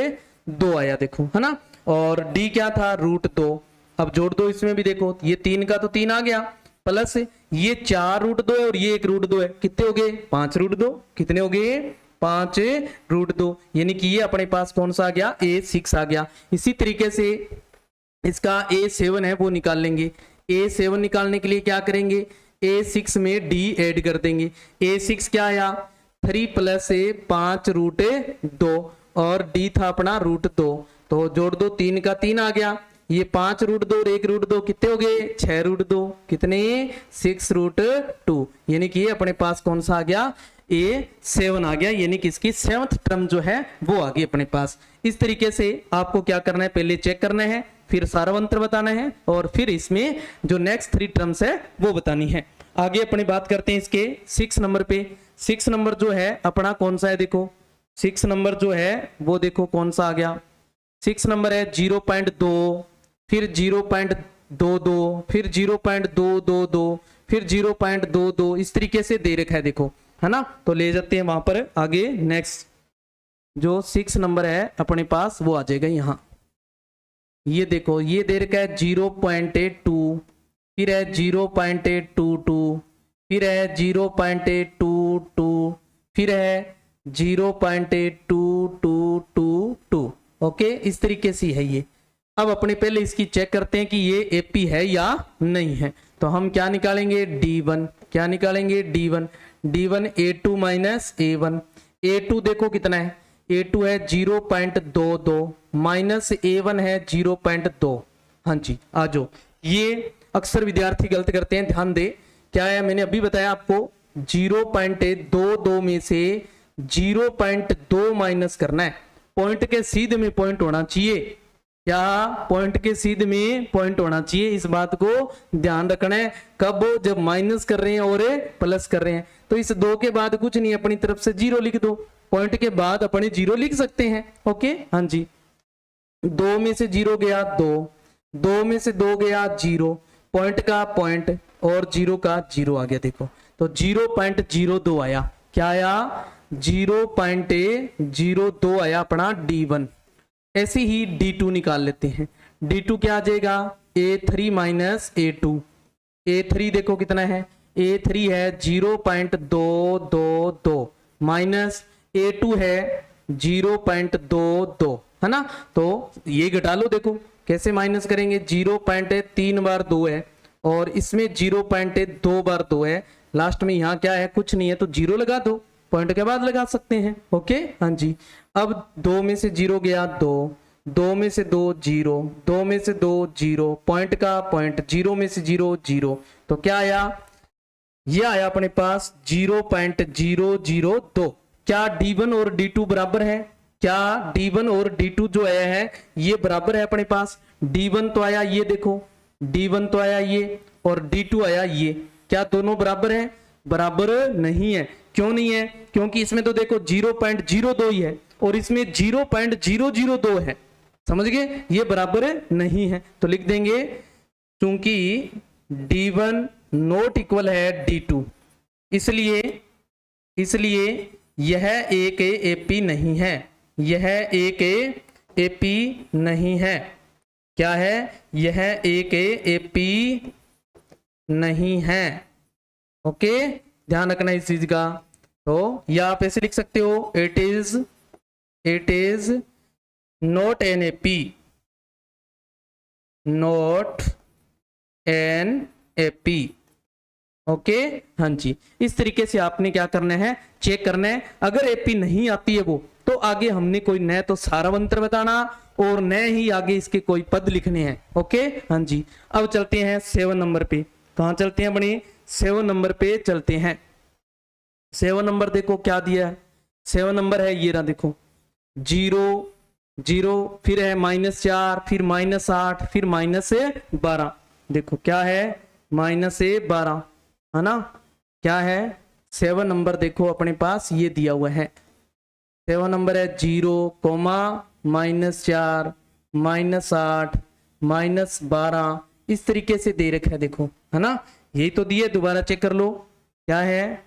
2 आया देखो, है ना, और D क्या था, रूट 2। अब जोड़ दो इसमें भी, देखो ये 3 का तो 3 आ गया, प्लस ये 4 रूट 2 है और ये 1 रूट 2 है, कितने हो गए, 5 रूट 2, कितने हो गए, 5 रूट 2, यानी कि ये अपने पास कौन सा आ गया, A6 आ गया। इसी तरीके से इसका A7 है वो निकाल लेंगे। A7 निकालने के लिए क्या करेंगे, A6 में D ऐड कर देंगे। A6 क्या आया, 3 प्लस 5 रूट 2 और D था अपना रूट 2, तो जोड़ दो, 3 का 3 आ गया, ये 5 रूट 2 और 1 रूट 2 कितने हो गए, 6 रूट 2, कितने, 6 रूट 2, यानी कि ये अपने पास कौन सा आ गया, A7 आ गया, यानी कि इसकी 7th टर्म जो है वो आ गई अपने पास। इस तरीके से आपको क्या करना है, पहले चेक करना है, फिर सार्वंत्र बताना है और फिर इसमें जो नेक्स्ट 3 टर्म्स है वो बतानी है। आगे अपनी बात करते हैं इसके 6 नंबर पे। 6 नंबर जो है अपना कौन सा है, देखो 6 नंबर जो है वो देखो कौन सा आ गया, 6 नंबर है 0.2, फिर 0.22, फिर 0.222, फिर 0.22, इस तरीके से दे रखा है देखो, है ना। तो ले जाते हैं वहां पर आगे, नेक्स्ट जो 6 नंबर है अपने पास वो आ जाएगा यहाँ। ये देखो ये दे रखा है 0.2, फिर है 0.22, फिर है 0.22, फिर है 0.2222। ओके, इस तरीके से है ये। अब अपने पहले इसकी चेक करते हैं कि ये एपी है या नहीं है। तो हम क्या निकालेंगे, D1। क्या निकालेंगे, D1। D1 A2 minus A1। A2 देखो कितना है, A2 है 0.22 माइनस A1 है 0.2। हाँ जी, आ जाओ। ये अक्सर विद्यार्थी गलत करते हैं, ध्यान दे। क्या है, मैंने अभी बताया आपको 0.22 में से 0.2 माइनस करना है। पॉइंट के सीधे में पॉइंट होना चाहिए, क्या पॉइंट के सीधे में पॉइंट होना चाहिए, इस बात को ध्यान रखना है। कब, जब माइनस कर रहे हैं और प्लस कर रहे हैं। तो इस 2 के बाद कुछ नहीं, अपनी तरफ से 0 लिख दो। पॉइंट के बाद अपने 0 लिख सकते हैं। ओके, हाँ जी। 2 में से 0 गया 2, 2 में से 2 गया 0, पॉइंट का पॉइंट और 0 का 0 आ गया। देखो तो 0.02 आया। क्या आया, 0.02 आया अपना D1। ऐसे ही D2 निकाल लेते हैं। D2 क्या आ जाएगा, A3 माइनस A2। A3 देखो कितना है, A3 है 0.222 माइनस A2 है 0.22, है ना। तो ये घटा लो, देखो कैसे माइनस करेंगे। 0.3 बार 2 है और इसमें 0.2 बार 2 है। लास्ट में यहाँ क्या है, कुछ नहीं है, तो 0 लगा दो, पॉइंट के बाद लगा सकते हैं। ओके, हाँ जी। अब 2 में से 0 गया 2, 2 में से 2 0, 2 में से 2 0, पॉइंट का पॉइंट, 0 में से 0 0। तो क्या आया, ये आया अपने पास 0.002। क्या D1 और D2 बराबर है, क्या D1 और D2 जो आया है ये बराबर है अपने पास। D1 तो आया ये, देखो D1 तो आया ये और D2 आया ये। क्या दोनों बराबर है, बराबर नहीं है। क्यों नहीं है, क्योंकि इसमें तो देखो 0.02 ही है और इसमें 0.002 है। समझ गए, ये बराबर नहीं है। तो लिख देंगे क्योंकि D1 नॉट इक्वल है D2, इसलिए यह एक एपी नहीं है, यह एक एपी नहीं है। क्या है, यह एक एपी नहीं है। ओके, ध्यान रखना इस चीज का। तो या आप ऐसे लिख सकते हो, it is not an AP, not an AP. Okay, हाँ जी। इस तरीके से आपने क्या करना है, चेक करना है। अगर एपी नहीं आती है वो, तो आगे हमने कोई नया तो सारावंतर बताना और नए ही आगे इसके कोई पद लिखने हैं। ओके, हाँ जी। अब चलते हैं 7 नंबर पे। कहाँ चलते हैं अपने, 7 नंबर पे चलते हैं। 7 नंबर देखो क्या दिया है, 7 नंबर है ये रहा, देखो 0 0, फिर है -4, फिर -8, फिर -12। देखो क्या है, -12, है ना। क्या है, 7 नंबर देखो अपने पास ये दिया हुआ है। 7 नंबर है 0, -4, -8, -12, इस तरीके से दे रखा है, देखो, है ना। यही तो दिए, दोबारा चेक कर लो क्या है,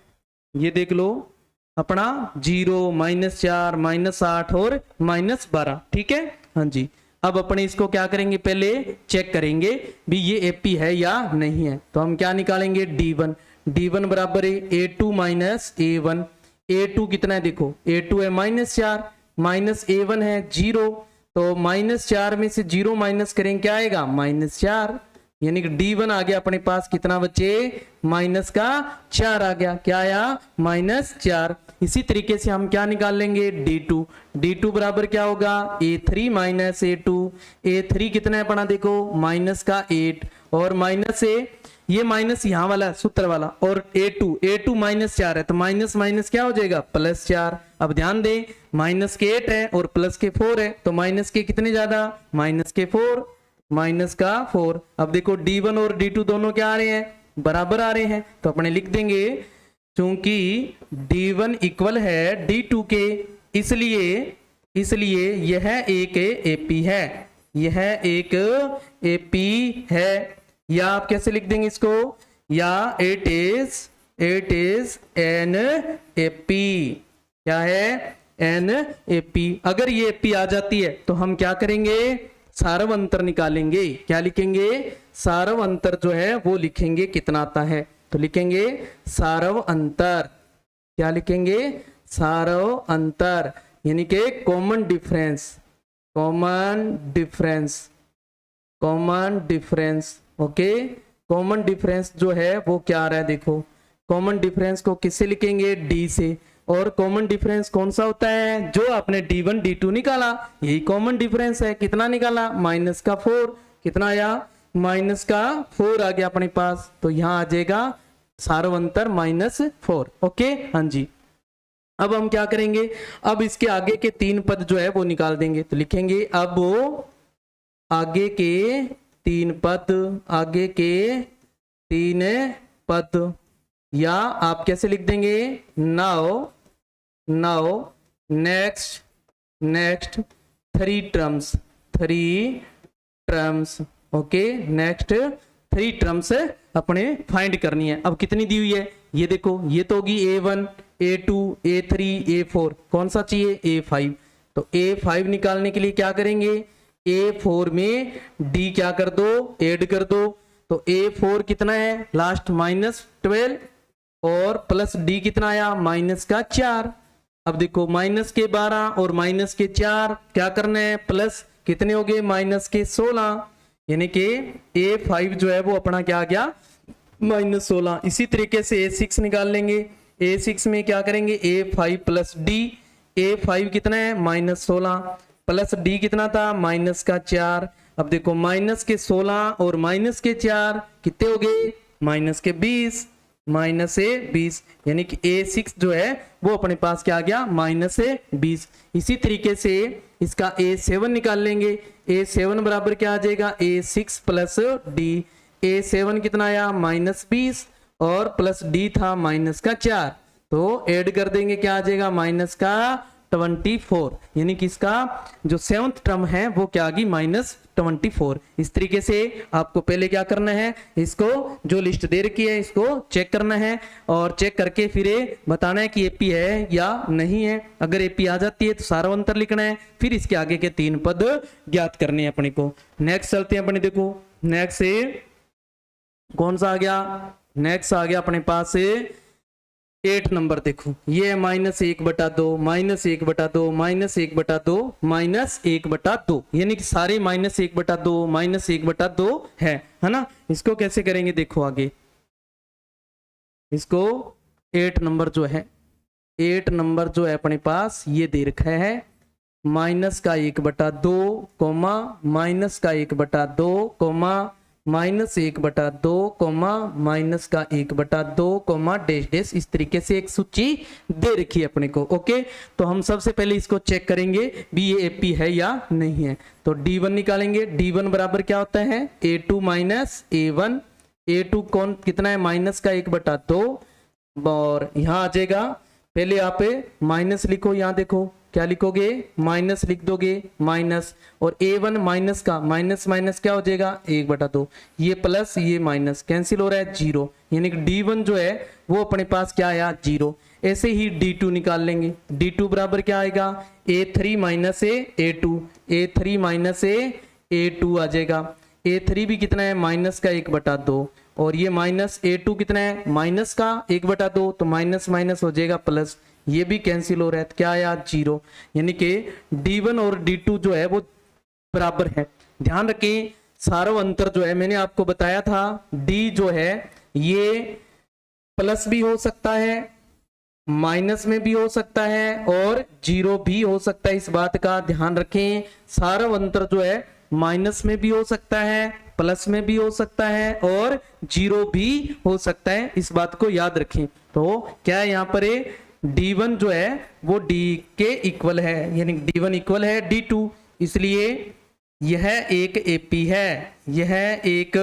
ये देख लो अपना 0, -4, -8 और -12। ठीक है, हाँ जी। अब अपने इसको क्या करेंगे, पहले चेक करेंगे भी ये एपी है या नहीं है। तो हम क्या निकालेंगे, D1। D1 बराबर है A2 माइनस A1। A2 कितना है, देखो A2 है -4, माइनस A1 है 0। तो -4 में से 0 माइनस करेंगे, क्या आएगा, -4। यानी कि D1 आ गया अपने पास, कितना बचे, -4 आ गया। क्या आया, -4। इसी तरीके से हम क्या निकाल लेंगे, D2। D2 बराबर क्या होगा, A3 माइनस A2। A3 कितना है अपना, देखो -8 और माइनस ये माइनस यहाँ वाला सूत्र वाला और A2 -4 है, तो माइनस माइनस क्या हो जाएगा, +4। अब ध्यान दें, -8 है और +4 है, तो माइनस के कितने ज्यादा, -4, -4। अब देखो D1 और D2 दोनों क्या आ रहे हैं, बराबर आ रहे हैं। तो अपने लिख देंगे क्योंकि D1 इक्वल है D2 के, इसलिए यह एक एपी है, यह एक एपी है। या आप कैसे लिख देंगे इसको, या इट इज एन एपी। क्या है, एन एपी। अगर ये एपी आ जाती है तो हम क्या करेंगे, सारव अंतर निकालेंगे। क्या लिखेंगे, सारव अंतर जो है वो लिखेंगे, कितना आता है, तो लिखेंगे सारव अंतर। क्या लिखेंगे, सारव अंतर यानी कि common difference, common difference, common difference. Okay, common difference जो है वो क्या आ रहा है, देखो कॉमन डिफरेंस को किससे लिखेंगे, डी से। और कॉमन डिफरेंस कौन सा होता है, जो आपने D1 D2 निकाला यही कॉमन डिफरेंस है। कितना निकाला, माइनस का 4, कितना आया, माइनस का 4 आ गया अपने पास, तो यहां आ जाएगा सारव अंतर -4। ओके, हाँ जी। अब हम क्या करेंगे, अब इसके आगे के 3 पद जो है वो निकाल देंगे, तो लिखेंगे अब आगे के 3 पद, आगे के 3 पद, या आप कैसे लिख देंगे, now next 3 terms. Okay, next 3 terms अपने फाइंड करनी है। अब कितनी दी हुई है, ये देखो, ये तो होगी A1 A2 A3 A4, कौन सा चाहिए, A5। तो A5 निकालने के लिए क्या करेंगे, A4 में D क्या कर दो, ऐड कर दो। तो A4 कितना है, लास्ट -12, और प्लस D कितना आया, माइनस का 4। अब देखो माइनस के 12 और माइनस के 4 क्या करना है, प्लस कितने हो गए, माइनस के 16, यानी कि A5 जो है वो अपना क्या आ गया, -16। इसी तरीके से A6 निकाल लेंगे, A6 में क्या करेंगे, A5 प्लस D, A5 कितना है, -16, प्लस D कितना था, माइनस का 4। अब देखो माइनस के 16 और माइनस के 4 कितने हो गए, माइनस के 20, -20, यानी कि A6 जो है वो अपने पास क्या आ गया, -20। इसी तरीके से इसका A7 निकाल लेंगे, A7 बराबर क्या आ जाएगा, A6 प्लस D, A7 कितना आया, -20, और प्लस D था माइनस का 4, तो ऐड कर देंगे, क्या आ जाएगा, माइनस का 24, यानी कि इसका जो 7th टर्म है वो क्या आ गई, -24। इस तरीके से आपको पहले क्या करना है, इसको जो लिस्ट दे रखी है इसको चेक करना है, और चेक करके फिर बताना है कि एपी है या नहीं है। अगर एपी आ जाती है तो सारा अंतर लिखना है, फिर इसके आगे के 3 पद ज्ञात करने हैं अपने को। नेक्स्ट चलते हैं अपने, देखो नेक्स्ट से कौन सा आ गया, नेक्स्ट आ गया अपने पास 8 नंबर। देखो ये -1/2 -1/2 -1/2 -1/2, यानी कि सारे -1/2 -1/2 है ना। इसको कैसे करेंगे, देखो आगे इसको 8 नंबर जो है, 8 नंबर जो है अपने पास ये दे रखा है, -1/2 comma -1/2 comma -1/2 comma -1/2 comma dash dash, इस तरीके से एक सूची दे रखी है अपने को। ओके, तो हम सबसे पहले इसको चेक करेंगे भी ये एपी है या नहीं है। तो D1 निकालेंगे, D1 बराबर क्या होता है, A2 माइनस A1, A2 कौन कितना है, -1/2, और यहाँ आ जाएगा, पहले यहाँ पे माइनस लिखो, यहाँ देखो क्या लिखोगे, माइनस लिख दोगे, माइनस, और A1 माइनस का माइनस माइनस क्या हो जाएगा, 1/2, ये प्लस ये माइनस कैंसिल हो रहा है 0, यानी कि D1 जो है वो अपने पास क्या आया, 0। ऐसे ही D2 निकाल लेंगे, D2 बराबर क्या आएगा, A3 minus A2, A3 minus A2 आ जाएगा। A3 भी कितना है, माइनस का 1/2, और ये माइनस A2 कितना है, माइनस का 1/2, तो माइनस माइनस हो जाएगा प्लस, ये भी कैंसिल हो रहा है, तो क्या आया, 0, यानी कि D1 और D2 जो है वो बराबर है। ध्यान रखें सारव अंतर जो है मैंने आपको बताया था, D जो है ये प्लस भी हो सकता है, माइनस में भी हो सकता है, और 0 भी हो सकता है। इस बात का ध्यान रखें, सारव अंतर जो है माइनस में भी हो सकता है, प्लस में भी हो सकता है, और 0 भी हो सकता है, इस बात को याद रखें। तो क्या है यहाँ पर D1 जो है वो D के इक्वल है, यानी D1 इक्वल है D2, इसलिए यह एक एपी है, यह एक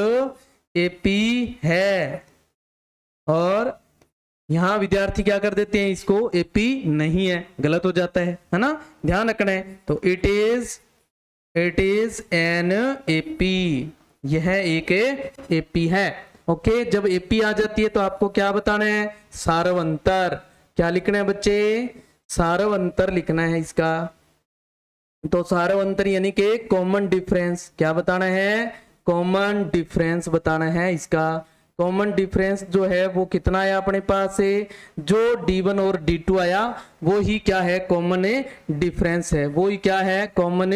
एपी है। और यहां विद्यार्थी क्या कर देते हैं, इसको एपी नहीं है, गलत हो जाता है ना, ध्यान रखना है। तो इट इज एन एपी, यह एक एपी है। ओके, जब एपी आ जाती है तो आपको क्या बताना है, सारव अंतर, क्या लिखना है बच्चे, सारव अंतर लिखना है इसका। तो सारव अंतर यानी कि कॉमन डिफरेंस, क्या बताना है, कॉमन डिफरेंस बताना है इसका। कॉमन डिफरेंस जो है वो कितना आया अपने पास से, जो D1 और D2 आया वो ही क्या है, कॉमन डिफरेंस है, वो ही क्या है, कॉमन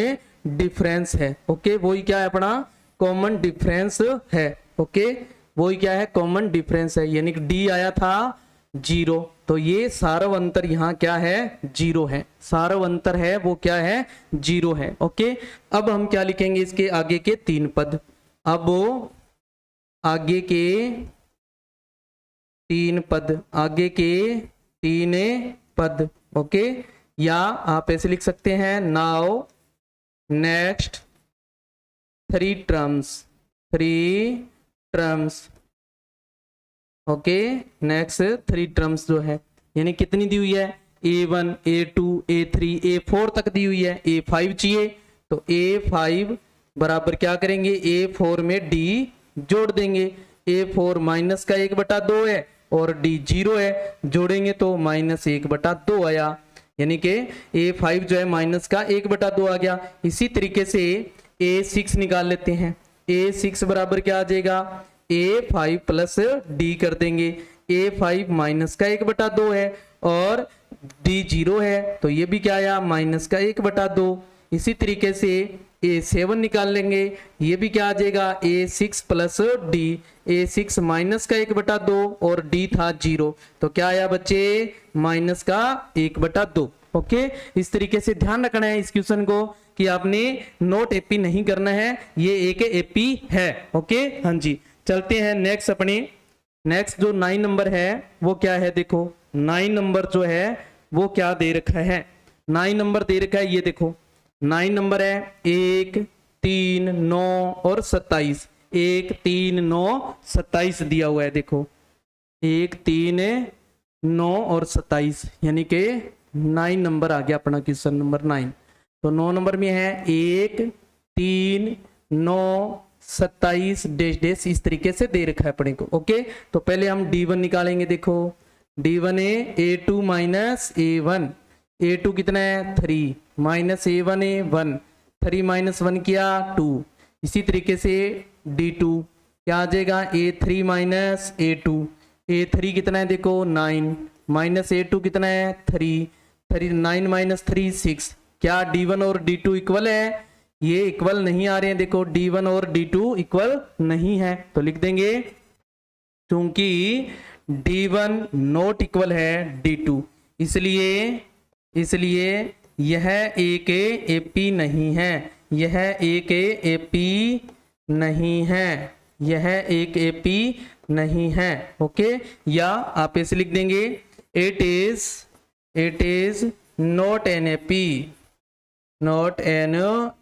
डिफरेंस है। ओके, वो ही क्या है अपना कॉमन डिफरेंस है। ओके, वो ही क्या है, कॉमन डिफरेंस है, यानी कि D आया था 0, तो ये सारव अंतर यहाँ क्या है, 0 है, सारव अंतर है वो क्या है, 0 है। ओके, अब हम क्या लिखेंगे इसके आगे के 3 पद, अब आगे के 3 पद, आगे के 3 पद। ओके, या आप ऐसे लिख सकते हैं, now next 3 terms. Okay, next 3 terms जो है, यानी कितनी दी हुई है, A1 A2 A3 A4 तक दी हुई है, A5 चाहिए तो A5 बराबर क्या करेंगे, A4 में D जोड़ देंगे, A4 माइनस का 1/2 है और D 0 है, जोड़ेंगे तो -1/2 आया, यानी कि A5 जो है माइनस का 1/2 आ गया। इसी तरीके से A6 निकाल लेते हैं, A6 बराबर क्या आ जाएगा, A5 प्लस D कर देंगे, A5 माइनस का 1/2 है और D 0 है, तो ये भी क्या आया, माइनस का 1/2। इसी तरीके से A7 निकाल लेंगे, ये भी क्या आ जाएगा, A6 plus D, A6 minus का 1/2 और D था 0, तो क्या आया बच्चे, माइनस का 1/2। ओके, इस तरीके से ध्यान रखना है इस क्वेश्चन को कि आपने नोट एपी नहीं करना है, ये एक एपी है। ओके, हाँ जी, चलते हैं नेक्स्ट अपने, नेक्स्ट जो 9 नंबर है वो क्या है, देखो 9 नंबर जो है वो क्या दे रखा है, 9 नंबर दे रखा है, ये देखो 9 नंबर है 1 3 9 और 27, 1 3 9 27 दिया हुआ है, देखो 1 3 9 और 27, यानी कि 9 नंबर आ गया अपना क्वेश्चन नंबर 9। तो 9 नंबर में है 1 3 9 27 डैश डैश, इस तरीके से दे रखा है अपने को। ओके, तो पहले हम D1 निकालेंगे, देखो D1 है A2 माइनस A1, A2 कितना है 3 माइनस A1 है 1, 3 माइनस 1 किया 2। इसी तरीके से D2 क्या आ जाएगा, A3 माइनस A2, A3 कितना है देखो 9 माइनस A2 कितना है 3, 9 माइनस 3 6। क्या D1 और D2 इक्वल है, ये इक्वल नहीं आ रहे हैं, देखो D1 और D2 इक्वल नहीं है, तो लिख देंगे क्योंकि D1 नॉट इक्वल है D2, इसलिए यह एक एपी नहीं है, यह एक एपी नहीं है, यह एक एपी नहीं है। ओके, या आप ऐसे लिख देंगे it is not an AP, not an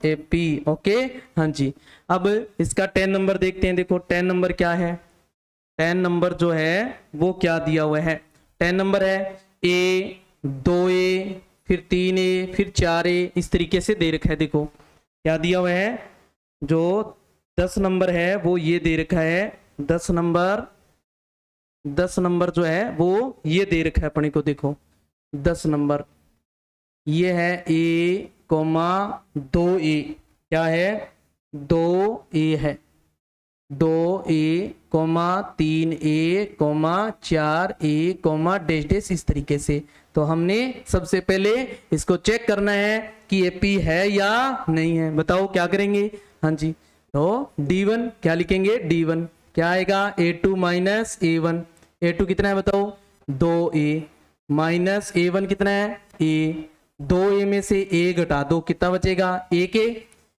AP. Okay, हाँ जी, अब इसका 10 नंबर देखते हैं, देखो 10 नंबर क्या है, 10 नंबर जो है वो क्या दिया हुआ है, 10 नंबर है A 2A फिर 3A फिर 4A, इस तरीके से दे रखा है, देखो क्या दिया हुआ है, जो 10 नंबर है वो ये दे रखा है, 10 नंबर जो है वो ये दे रखा है अपने को, देखो 10 नंबर ये है A, 2A, क्या है 2A है, 2A, 3A, 4A, dash dash, इस तरीके से। तो हमने सबसे पहले इसको चेक करना है कि एपी है या नहीं है, बताओ क्या करेंगे। हाँ जी, तो D1 क्या लिखेंगे, D1 क्या आएगा A2 माइनस A1, A2 कितना है बताओ 2A माइनस A1 कितना है A, 2A में से A घटा दो कितना बचेगा 1 A।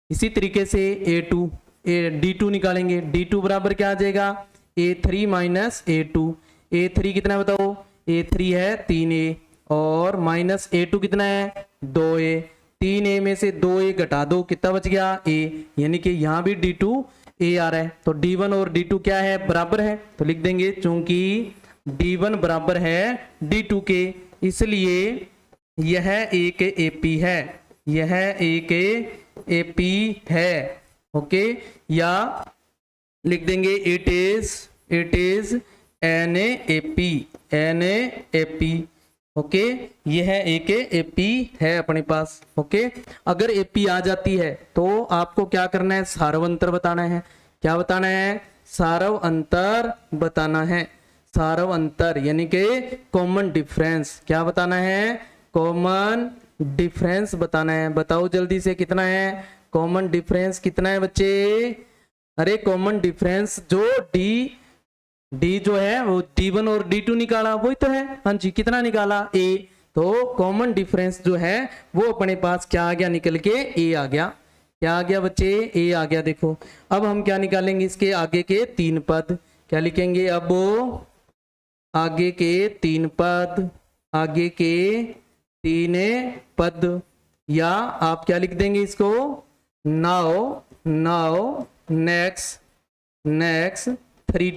इसी तरीके से D2 निकालेंगे, D2 बराबर क्या आ जाएगा A3 माइनस A2, A3 कितना है बताओ A3 है 3A और माइनस A2 कितना है 2A, 3A में से 2A घटा दो कितना बच गया A, यानी कि यहाँ भी D2 A आ रहा है, तो D1 और D2 क्या है बराबर है, तो लिख देंगे चूंकि D1 बराबर है D2 के, इसलिए यह एक एपी है, यह एक एपी है। ओके, या लिख देंगे it is an AP. Okay, यह एक एपी है अपने पास। ओके, अगर एपी आ जाती है तो आपको क्या करना है, सारवंतर बताना है। क्या बताना है, सारव अंतर बताना है। सारव अंतर यानी कि कॉमन डिफरेंस, क्या बताना है? कॉमन डिफरेंस बताना है। बताओ जल्दी से कितना है कॉमन डिफरेंस, कितना है बच्चे? अरे कॉमन डिफरेंस जो डी जो है वो D1 और D2 निकाला वही तो है। हाँ जी, कितना निकाला? A। तो कॉमन डिफरेंस जो है वो अपने पास क्या आ गया निकल के? A आ गया। क्या आ गया बच्चे? A आ गया। देखो अब हम क्या निकालेंगे? इसके आगे के 3 पद क्या लिखेंगे? अब आगे के 3 पद, आगे के 3 पद, या आप क्या लिख देंगे इसको? Now next 3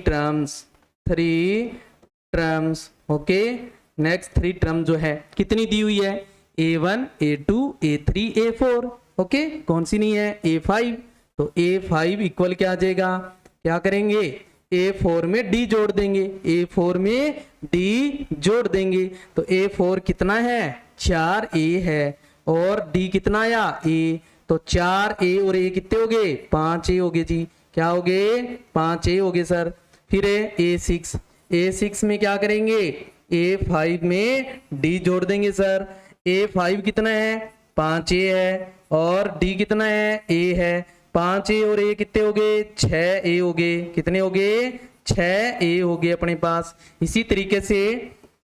terms. Okay, next 3 term जो है कितनी दी हुई है? A1 A2 A3 A4। Okay, कौन सी नहीं है? A5। तो A5 इक्वल क्या आ जाएगा? क्या करेंगे? A4 में D जोड़ देंगे, A4 में D जोड़ देंगे। तो A4 कितना है? 4A है, और D कितना आया? A। तो 4A और A कितने हो गए? 5A हो गए जी। क्या हो गए? 5A हो गए सर। फिर A6 में क्या करेंगे? A5 में D जोड़ देंगे सर। A5 कितना है? 5A है, और D कितना है? A है। 5A और A कितने हो गए? 6A हो गए। कितने हो गए? 6A हो गए अपने पास। इसी तरीके से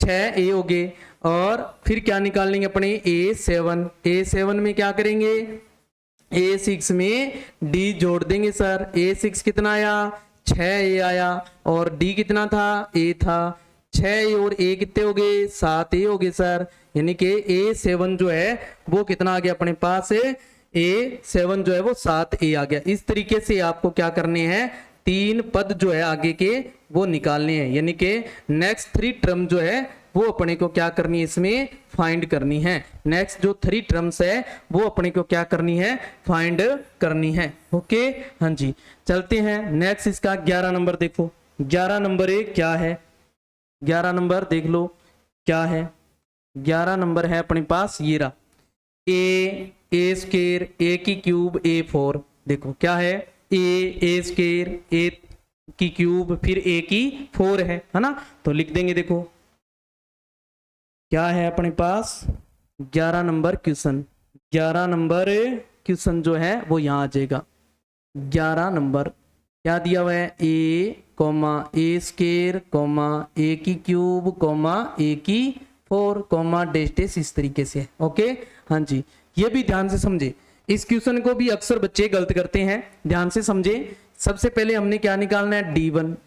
6A हो गए, और फिर क्या निकाल लेंगे अपने? A7 में क्या करेंगे? A6 में D जोड़ देंगे सर। A6 कितना आया? 6A आया, और D कितना था? A था। 6A और A कितने हो गए? 7A हो गए सर। यानी कि A7 जो है वो कितना आ गया अपने पास? A7 जो है वो 7A आ गया। इस तरीके से आपको क्या करने हैं? 3 पद जो है आगे के वो निकालने हैं, यानी कि नेक्स्ट 3 टर्म जो है वो अपने को क्या करनी है? इसमें फाइंड करनी है। नेक्स्ट जो 3 टर्म्स है वो अपने को क्या करनी है? फाइंड करनी है। ओके, हाँ जी, चलते हैं नेक्स्ट। इसका 11 नंबर देखो। 11 नंबर क्या है? 11 नंबर देख लो क्या है। 11 नंबर है अपने पास ये रहा, A स्क्वायर A की क्यूब A4। देखो क्या है? A स्क्वायर A की क्यूब फिर A की 4 है ना? तो लिख देंगे। देखो क्या है अपने पास? 11 नंबर क्वेश्चन। 11 नंबर क्वेश्चन जो है वो यहाँ आ जाएगा। 11 नंबर क्या दिया हुआ है? A स्क्वायर A की क्यूब A की 4 डेश इस तरीके से। ओके, हाँ जी, ये भी ध्यान से समझे। इस क्वेश्चन को भी अक्सर बच्चे गलत करते हैं, ध्यान से समझे। सबसे पहले हमने क्या निकालना है?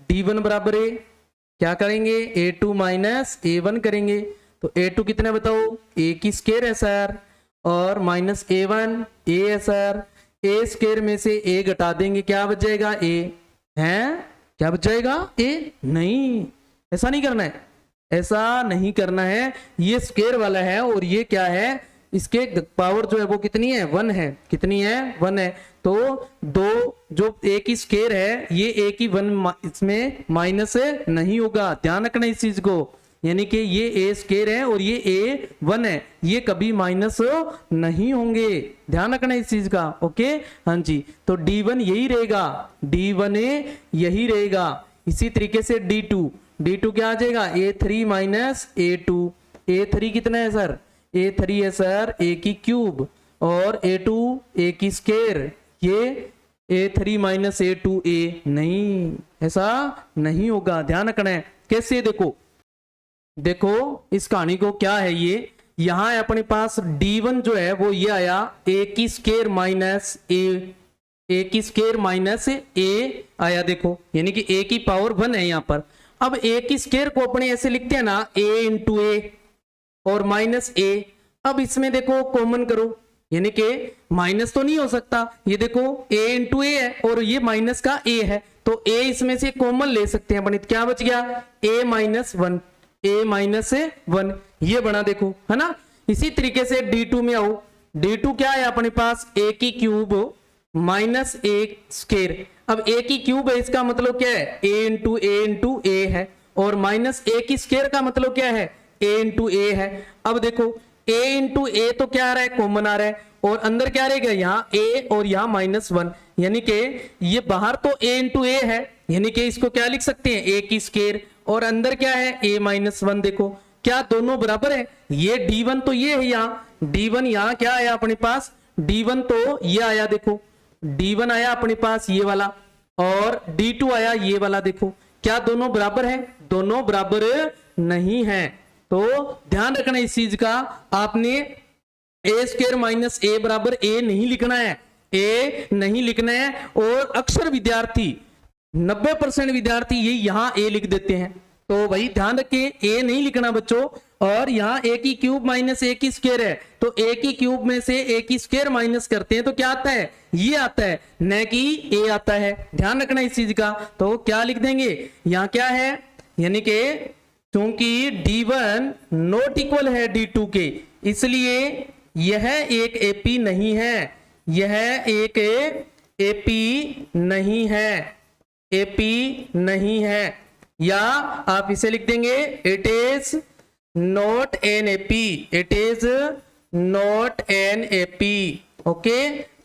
D1 बराबर है, क्या करेंगे? A2 माइनस A1 करेंगे। तो A2 कितने बताओ? A की स्क्वायर है सर, और माइनस A1 A है सर। A स्क्वायर में से A घटा देंगे, क्या बच जाएगा? A है। क्या बच जाएगा? A। नहीं, ऐसा नहीं करना है, ऐसा नहीं करना है। ये स्क्वायर वाला है, और ये क्या है? इसके पावर जो है वो कितनी है? 1 है। कितनी है? 1 है। तो दो जो A की स्क्वायर है, ये A की 1 इसमें माइनस नहीं होगा, ध्यान रखना इस चीज को। यानी कि ये A स्क्वायर है और ये A1 है, ये कभी माइनस नहीं होंगे, ध्यान रखना इस चीज का। ओके, हाँ जी, तो D1 यही रहेगा, D1 यही रहेगा। इसी तरीके से D2 क्या आ जाएगा? A3 minus A2। A3 कितना है सर? A3 है सर A की क्यूब, और A2 A की स्क्वायर। ये A3 माइनस A2 A नहीं, ऐसा नहीं होगा, ध्यान रखना है। कैसे? देखो इस कहानी को क्या है, ये यहां है अपने पास D1 जो है वो ये आया A की स्क्वायर माइनस A की स्क्वायर माइनस A आया। देखो यानी कि A की पावर 1 है यहां पर। अब A की स्क्वायर को अपने ऐसे लिखते हैं ना, A इंटू A और माइनस A। अब इसमें देखो कॉमन करो, यानी कि माइनस तो नहीं हो सकता। ये देखो A इंटू A है और ये माइनस का A है, तो A इसमें से कॉमन ले सकते हैं अपन। क्या बच गया? A माइनस 1, A माइनस 1 ये बना, देखो है ना। इसी तरीके से D2 में आओ। D2 क्या है अपने पास? A की क्यूब माइनस A स्क्वायर। अब A की क्यूब है, इसका मतलब क्या है? A इंटू A है, और माइनस A की स्क्वायर का मतलब क्या है? A इंटू A है। अब देखो A इंटू A तो क्या आ रहा है? कॉमन आ रहा है, और अंदर क्या रहेगा? यहाँ A और यहाँ माइनस 1, यानी कि ये बाहर तो A इंटू A है, यानी कि इसको क्या लिख सकते हैं, ए की स्क्वायर, और अंदर क्या है a-1। देखो क्या दोनों बराबर है, ये d1 तो ये है, यहाँ d1 यहाँ क्या आया अपने पास, d1 तो ये आया, देखो d1 आया अपने पास ये वाला, और d2 आया ये वाला। देखो क्या दोनों बराबर है, दोनों बराबर नहीं है। तो ध्यान रखना इस चीज का, आपने a² माइनस a बराबर a नहीं लिखना है, a नहीं लिखना है। और अक्सर विद्यार्थी 90% विद्यार्थी ये यहाँ a लिख देते हैं, तो भाई ध्यान रखें a नहीं लिखना बच्चों। और यहाँ a की क्यूब माइनस a की स्क्वायर है, तो a की क्यूब में से a की स्क्वायर माइनस करते हैं तो क्या आता है, ये आता है, न कि a आता है। ध्यान रखना इस चीज का। तो क्या लिख देंगे, यहाँ क्या है, यानी कि क्योंकि d1 नॉट इक्वल है d2 के, इसलिए यह एक AP नहीं है, यह एक AP नहीं है, AP नहीं है। या आप इसे लिख देंगे it is not an AP, it is not an AP। Okay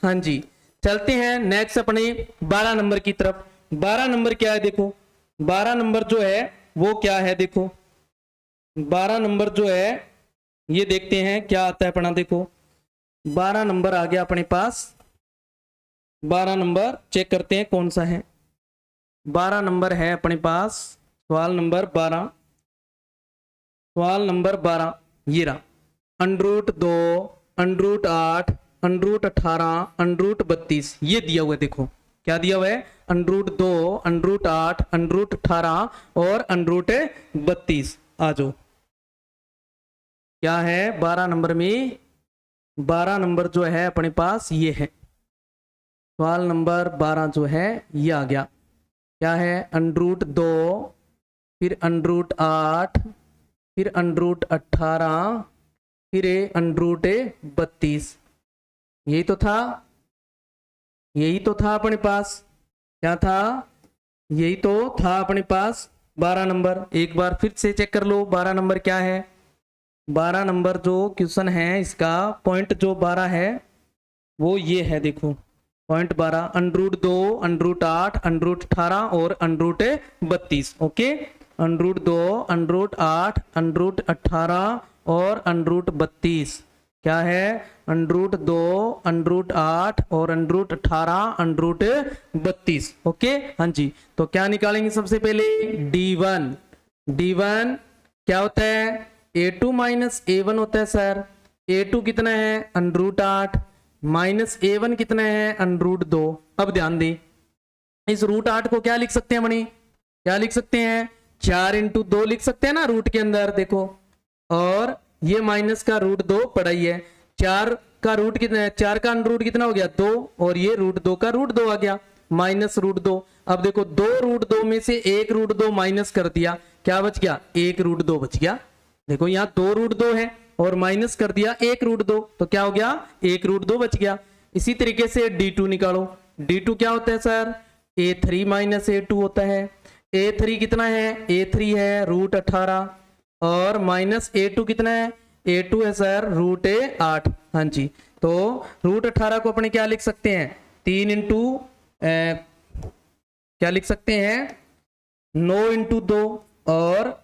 हाँ जी, चलते हैं नेक्स्ट अपने 12 नंबर की तरफ। 12 नंबर क्या है, देखो 12 नंबर जो है वो क्या है, देखो 12 नंबर जो है ये देखते हैं क्या आता है अपना। देखो 12 नंबर आ गया अपने पास, 12 नंबर चेक करते हैं कौन सा है। 12 नंबर है अपने पास, सवाल नंबर 12, सवाल नंबर 12 ये रहा, √2, √8, √18, √32 ये दिया हुआ है। देखो क्या दिया हुआ है, √2, √8, √18 और √32। आ जाओ क्या है 12 नंबर में, 12 नंबर जो है अपने पास ये है, सवाल नंबर 12 जो है ये आ गया। क्या है, √2, फिर √8, फिर √18, फिर √32। यही तो था, यही तो था अपने पास, क्या था, यही तो था अपने पास 12 नंबर। एक बार फिर से चेक कर लो 12 नंबर क्या है। 12 नंबर जो क्वेश्चन है इसका पॉइंट जो 12 है वो ये है, देखो पॉइंट 12, √2, √8, √18 और √32। ओके, √2, √8, √18 और √32 क्या है, √2, √8 और √18, √32। ओके हाँ जी, तो क्या निकालेंगे सबसे पहले, d1, d1 क्या होता है, a2 माइनस a1 होता है सर। a2 कितना है, √8 माइनस a1 कितना है, √2। अब ध्यान दें, इस √8 को क्या लिख सकते हैं मणि, क्या लिख सकते हैं, 4 × 2 लिख सकते हैं ना रूट के अंदर। देखो और ये माइनस का √2 पड़ा ही है, 4 का रूट कितना है, 4 का √ कितना हो गया 2, और ये √2 का √2 आ गया, माइनस √2। अब देखो 2 √2 में से 1 √2 माइनस कर दिया, क्या बच गया, 1 √2 बच गया। देखो यहाँ 2 √2 है और माइनस कर दिया 1 √2, तो क्या हो गया, 1 √2 बच गया। इसी तरीके से d2 निकालो, d2 क्या होता है सर, a3 माइनस a2 होता है। a3 कितना है, a3 है √18 और माइनस a2 कितना है, a2 है सर √8। हाँ जी, तो √18 को अपने क्या लिख सकते हैं, 3 × क्या लिख सकते हैं, 9 × 2, और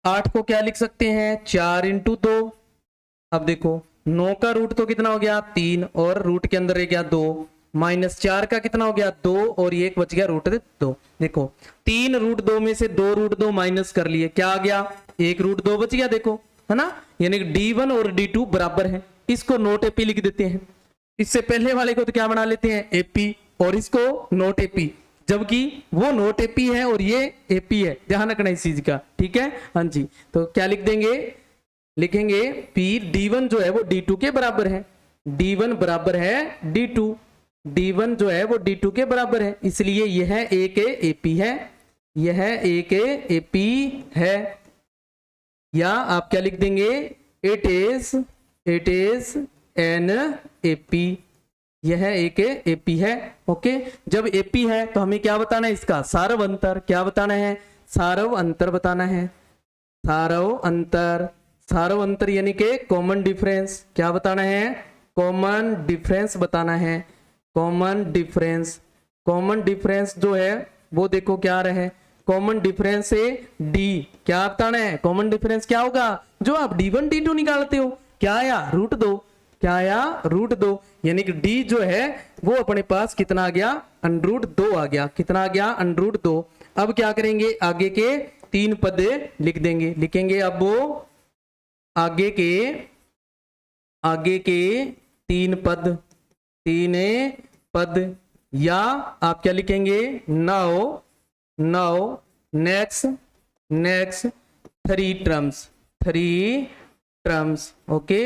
8 को क्या लिख सकते हैं, 4 × 2। अब देखो 9 का रूट तो कितना हो गया 3, और रूट के अंदर रह गया 2, माइनस 4 का कितना हो गया 2, और ये एक बच गया √2। देखो 3 √2 में से 2 √2 माइनस कर लिए, क्या आ गया, 1 √2 बच गया। देखो है ना, यानी d1 और d2 बराबर है। इसको नोट AP लिख देते हैं, इससे पहले वाले को तो क्या बना लेते हैं AP, और इसको नोट AP, जबकि वो नोट AP है और ये AP है। ध्यान रखना इस चीज का, ठीक है हाँ जी। तो क्या लिख देंगे, लिखेंगे फिर d1 जो है वो d2 के बराबर है, d1 बराबर है d2, d1 जो है वो d2 के बराबर है, इसलिए यह एक AP है, यह एक AP है। या आप क्या लिख देंगे, इट इज एन AP, यह एक AP है। ओके, जब AP है तो हमें क्या बताना है, इसका सारव अंतर, क्या बताना है, सारव अंतर बताना है, सारव अंतर, सारव अंतर यानी कि कॉमन डिफरेंस, क्या बताना है, कॉमन डिफरेंस बताना है, कॉमन डिफरेंस। कॉमन डिफरेंस जो है वो देखो क्या आ रहा है, कॉमन डिफरेंस है डी। क्या बताना है, कॉमन डिफरेंस क्या होगा, जो आप d1 d2 निकालते हो, क्या आया √2, क्या आया √2, यानी कि डी जो है वो अपने पास कितना आ गया, √2 आ गया, कितना आ गया √2। अब क्या करेंगे, आगे के 3 पद लिख देंगे, लिखेंगे अब वो आगे के 3 पद, या आप क्या लिखेंगे, now next 3 terms, okay,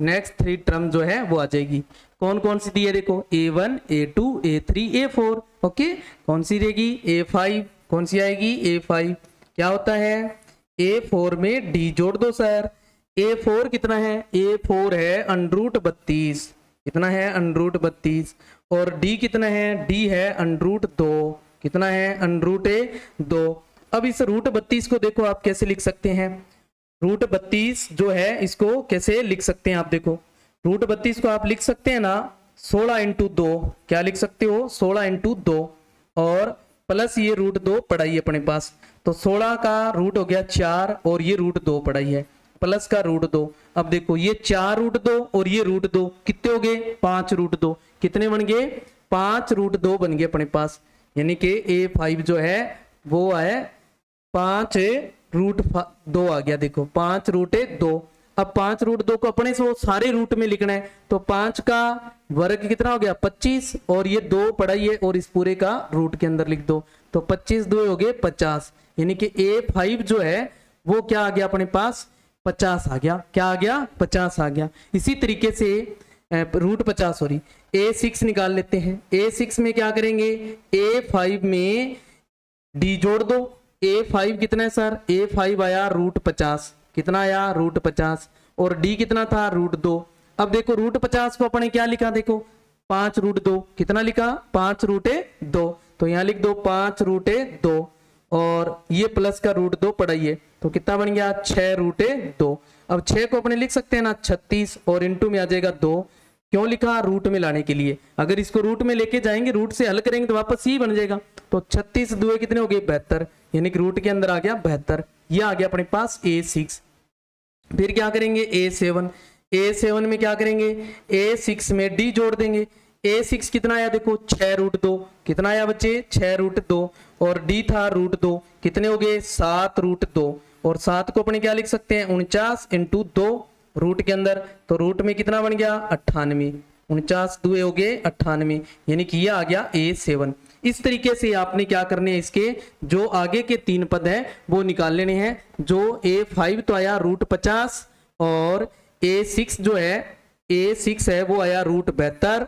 next 3 term जो है वो आ जाएगी। कौन कौन सी दी है देखो, A1 A2 A3 A4, okay, कौन सी रहेगी, A5, कौन सी आएगी A5। क्या होता है, A4 में D जोड़ दो सर, A4 कितना है, A4 है √32, कितना है √32, और D कितना है, D है √2, कितना है √2। अब इस √32 को देखो आप कैसे लिख सकते हैं, √32 जो है इसको कैसे लिख सकते हैं आप देखो, √32 को आप लिख सकते हैं ना 16 × 2, क्या लिख सकते हो 16 × 2, और प्लस ये √2 पड़ा ही अपने पास, तो 16 का रूट हो गया 4 और ये √2 पड़ा ही है, प्लस का √2। अब देखो ये 4 √2 और ये √2 कितने हो गए, 5 √2, कितने बन गए, 5 √2 बन गए अपने पास, यानी कि A5 जो है वो है 5 √2 आ गया, देखो 5 √2। अब 5 √2 को अपने से सारे रूट में लिखना है, तो 5 का वर्ग कितना हो गया 25, और ये 2 पढ़ाइए और इस पूरे का रूट के अंदर लिख दो, तो 25 2 हो गए 50, यानी कि A5 जो है वो क्या आ गया अपने पास 50 आ गया, क्या आ गया 50 आ गया। इसी तरीके से √50 सॉरी A6 निकाल लेते हैं। A6 में क्या करेंगे, A5 में D जोड़ दो, A5 कितना है सर, A5 आया √50, कितना आया √50, और D कितना था √2। अब देखो √50 को अपने क्या लिखा, देखो 5 √2, कितना लिखा 5 √2, तो यहाँ लिख दो 5 √2, और ये प्लस का √2 पढ़ाइए, तो कितना बन गया 6 √2। अब 6 को अपने लिख सकते हैं ना 36, और इंटू में आ जाएगा 2, क्यों लिखा, रूट में लाने के लिए, अगर इसको रूट में लेके जाएंगे रूट से हल करेंगे तो वापस ही बन जाएगा, तो 36 2 कितने हो गए 72, यानी कि रूट के अंदर आ गया 72, ये आ गया अपने पास A6। फिर क्या करेंगे A7 में क्या करेंगे, A6 में D जोड़ देंगे, A6 कितना आया देखो 6 √2, कितना आया बच्चे 6 √2, और D था √2, कितने हो गए 7 √2, और 7 को अपने क्या लिख सकते हैं 49 × 2 रूट के अंदर, तो रूट में कितना बन गया 98, 49 2 हो गए 98, यानी कि ये आ गया A7। इस तरीके से आपने क्या करने हैं, इसके जो आगे के 3 पद हैं वो निकाल लेने हैं। जो A5 तो आया √50, और A6 जो है A6 है वो आया √72,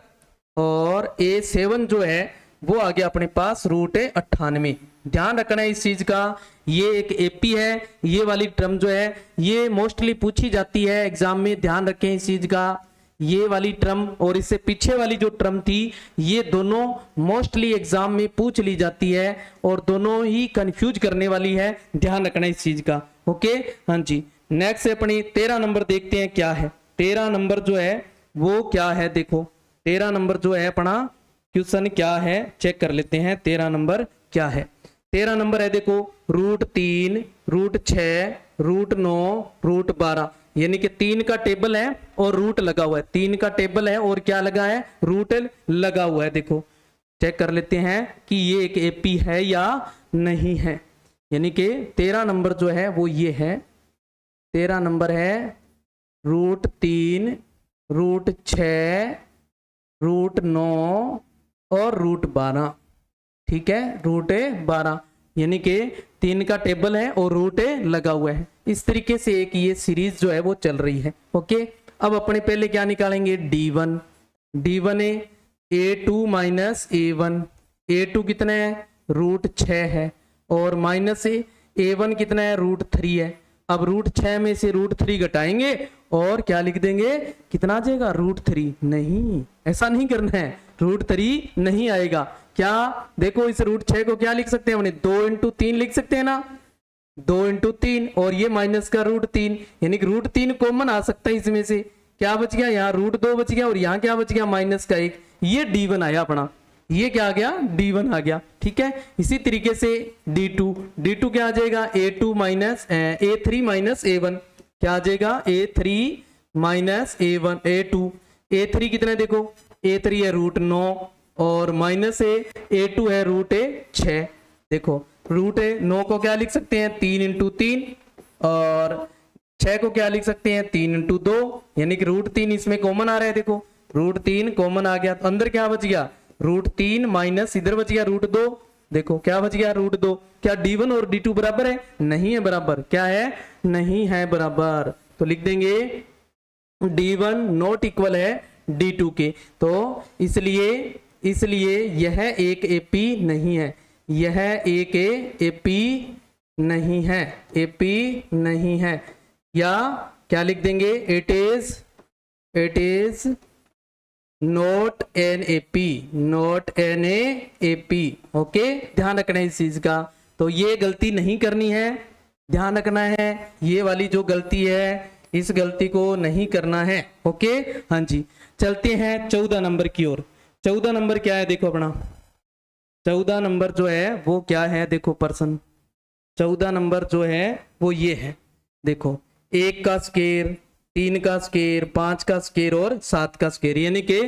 और A7 जो है वो आ गया अपने पास √98। ध्यान रखना है इस चीज का, ये एक एपी है, ये वाली टर्म जो है ये मोस्टली पूछी जाती है एग्जाम में, ध्यान रखें इस चीज का। ये वाली टर्म और इससे पीछे वाली जो टर्म थी ये दोनों मोस्टली एग्जाम में पूछ ली जाती है, और दोनों ही कंफ्यूज करने वाली है, ध्यान रखना इस चीज का, ओके। हाँ जी, नेक्स्ट अपनी 13 नंबर देखते हैं क्या है। 13 नंबर जो है वो क्या है, देखो 13 नंबर जो है अपना क्वेश्चन क्या है चेक कर लेते हैं। 13 नंबर क्या है, 13 नंबर है देखो √3 √6 √9 √12, यानी कि 3 का टेबल है और रूट लगा हुआ है, 3 का टेबल है और क्या लगा है रूट लगा हुआ है। देखो चेक कर लेते हैं कि ये एक एपी है या नहीं है, यानी कि 13 नंबर जो है वो ये है, 13 नंबर है √3 √6 √9 और √12, ठीक है √12, यानी कि 3 का टेबल है और रूट लगा हुआ है। इस तरीके से एक ये सीरीज जो है वो चल रही है, ओके। अब अपने पहले क्या निकालेंगे D1 है A2 माइनस A1, A2 कितना है √6 है, और माइनस A1 कितना है √3 है। अब √6 में से √3 घटाएंगे और क्या लिख देंगे, कितना आ जाएगा √3, नहीं ऐसा नहीं करना है, √3 नहीं आएगा। क्या देखो इस √6 को क्या लिख सकते हैं हमने 2 × 3 लिख सकते हैं ना, 2 × 3, और ये माइनस का √3, यानी कि √3 कॉमन आ सकता है इसमें से, क्या बच गया यहाँ √2 बच गया, और यहाँ क्या बच गया माइनस का 1, ये D1 आया अपना, ये क्या आ गया D1 आ गया, ठीक। ठीक है। इसी तरीके से D2 क्या आ जाएगा, A2 minus A3 minus A1 क्या आ जाएगा, A3 माइनस A1 A3 कितना है देखो, A3 है √9 और माइनस A2 है √6। देखो √9 को क्या लिख सकते हैं 3 × 3 और 6 को क्या लिख सकते हैं 3 × 2, यानी कि √3 इसमें कॉमन आ रहा है। देखो √3 कॉमन आ गया तो अंदर क्या बच गया √3 माइनस इधर बच गया √2। देखो क्या बच गया √2। क्या D1 और D2 बराबर है, नहीं है बराबर। क्या है, नहीं है बराबर। तो लिख देंगे D1 नॉट इक्वल है D2 के। तो इसलिए यह एक AP नहीं है, यह एक AP नहीं है, AP नहीं है। या क्या लिख देंगे, it is not an AP, not an AP। Okay, ध्यान रखना है इस चीज का। तो ये गलती नहीं करनी है, ध्यान रखना है, ये वाली जो गलती है इस गलती को नहीं करना है। ओके हाँ जी, चलते हैं 14 नंबर की ओर। 14 नंबर क्या है देखो अपना, 14 नंबर जो है वो क्या है देखो पर्सन, 14 नंबर जो है वो ये है। देखो 1 का स्क्वायर, 3 का स्क्वायर, 5 का स्क्वायर और 7 का स्क्वायर, यानी कि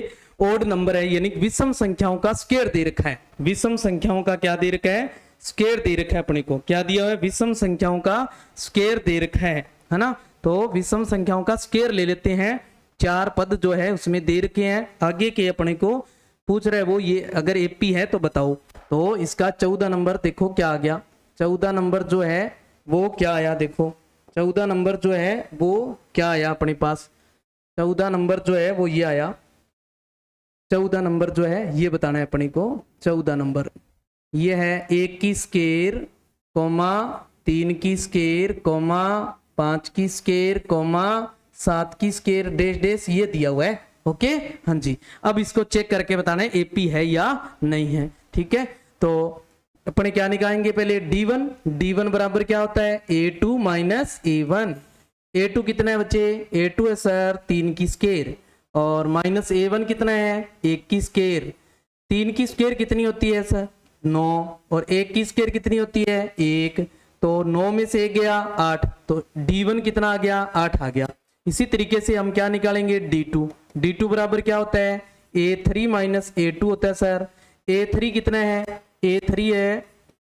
ओड नंबर है, यानी विषम संख्याओं का स्क्वायर दे रखा है। विषम संख्याओं का क्या दे रखा है, स्क्वायर दे रखा है। अपने को क्या दिया हुआ है, विषम संख्याओं का स्क्वायर दे रखा है ना। तो विषम संख्याओं का स्क्वायर ले लेते हैं। 4 पद जो है उसमें दे रखे हैं। आगे के अपने को पूछ रहे वो ये अगर AP है तो बताओ। तो इसका 14 नंबर देखो क्या आ गया, 14 नंबर जो है वो क्या आया देखो, 14 नंबर जो है वो क्या आया अपने पास, 14 नंबर जो है वो ये आया। 14 नंबर जो है ये बताना है अपने को। 14 नंबर ये है 1 की स्क्वायर, 3 की स्क्वायर, 5 की स्क्वायर, 7 की स्क्वायर डैश डैश, ये दिया हुआ है। ओके हाँ जी, अब इसको चेक करके बताना है AP है या नहीं है। ठीक है, तो अपने क्या निकालेंगे पहले D1 बराबर क्या होता है A2 माइनस A1। A2 कितना है बच्चे, A2 है सर 3 की स्क्वायर और माइनस A1 कितना है 1 की स्क्वायर। 3 की स्क्वायर कितनी होती है सर 9 और 1 की स्क्वायर कितनी होती है 1, तो 9 में से 1 गया 8, तो D1 कितना आ गया 8 आ गया। इसी तरीके से हम क्या निकालेंगे D2 बराबर क्या होता है A3 माइनस A2 होता है सर। A3 कितना है, A3 है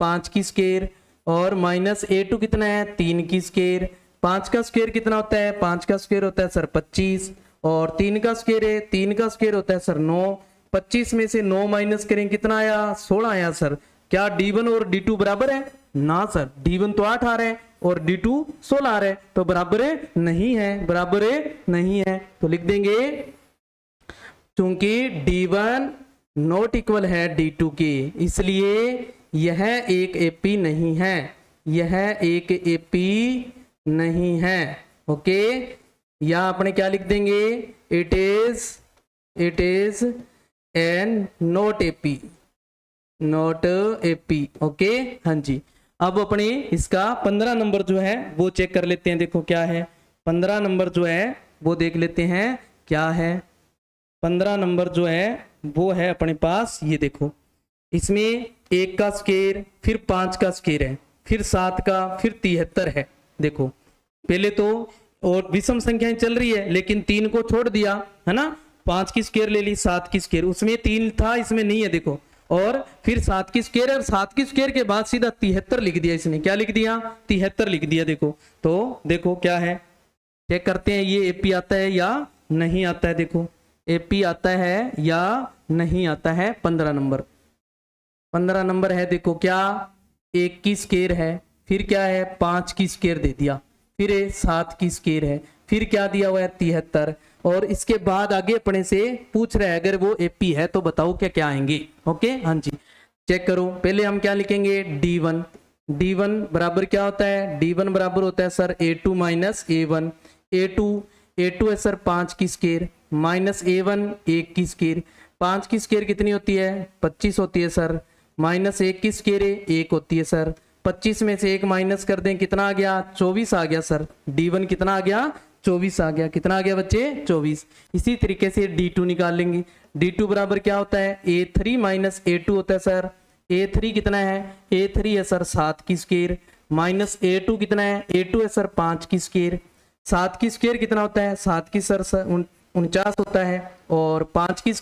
5 की स्क्वायर और माइनस A2 कितना है 3 की स्क्वायर। 5 का स्क्वायर कितना होता है, 5 का स्क्वायर होता है सर 25 और 3 का स्क्वायर है, 3 का स्क्वायर होता है सर 9। 25 में से 9 माइनस करें कितना आया 16 आया सर। क्या D1 और D2 बराबर है, ना सर, D1 तो 8 आ रहा है और D2 16 आ रहा है, तो बराबर है नहीं है, बराबर है नहीं है। तो लिख देंगे क्योंकि D1 नॉट इक्वल है D2 के, इसलिए यह एक AP नहीं है, यह एक AP नहीं है। ओके, या अपने क्या लिख देंगे it is an not AP, not AP। Okay हाँ जी, अब अपने इसका 15 नंबर जो है वो चेक कर लेते हैं। देखो क्या है 15 नंबर जो है वो देख लेते हैं क्या है। 15 नंबर जो है वो है अपने पास, ये देखो इसमें 1 का स्क्वायर, फिर 5 का स्क्वायर है, फिर 7 का, फिर 73 है। देखो पहले तो और विषम संख्याएं चल रही है लेकिन 3 को छोड़ दिया है ना, 5 की स्क्वायर ले ली, 7 की स्क्वायर, उसमें 3 था इसमें नहीं है देखो, और फिर 7 की स्क्वायर और 7 की स्क्वायर के बाद सीधा 73 लिख दिया इसने। क्या लिख दिया 73 लिख दिया। देखो तो देखो क्या है, चेक करते हैं ये AP आता है या नहीं आता है। देखो AP आता है या नहीं आता है। 15 नंबर है देखो क्या 1 की स्क्वायर है, फिर क्या है 5 की स्क्वायर दे दिया, फिर 7 की स्क्वायर है, फिर क्या दिया हुआ है 73, और इसके बाद आगे अपने से पूछ रहा है अगर वो AP है तो बताओ क्या क्या आएंगे। ओके हाँ जी, चेक करो। पहले हम क्या लिखेंगे D1 बराबर क्या होता है, D1 बराबर होता है sir A2 minus A1। A2 है सर 5 की स्क्वायर माइनस A1 1 की स्क्वायर। 5 की स्क्वायर कितनी होती है 25 होती है सर, माइनस 1 की स्क्वायर 1 होती है सर। 25 में से 1 माइनस कर दें कितना आ गया 24 आ गया सर। D1 कितना आ गया 24 आ गया। कितना आ गया बच्चे 24। इसी तरीके से D2 निकाल लेंगे। D2 बराबर क्या होता है A3 माइनस A2 होता है सर। A3 कितना है, A3 है सर 7 की स्क्वायर, माइनस A2 कितना है, A2 है सर 5 की स्क्वायर। 7 की स्क्वायर कितना होता है, 7 की सर 49 होता है, और 5 की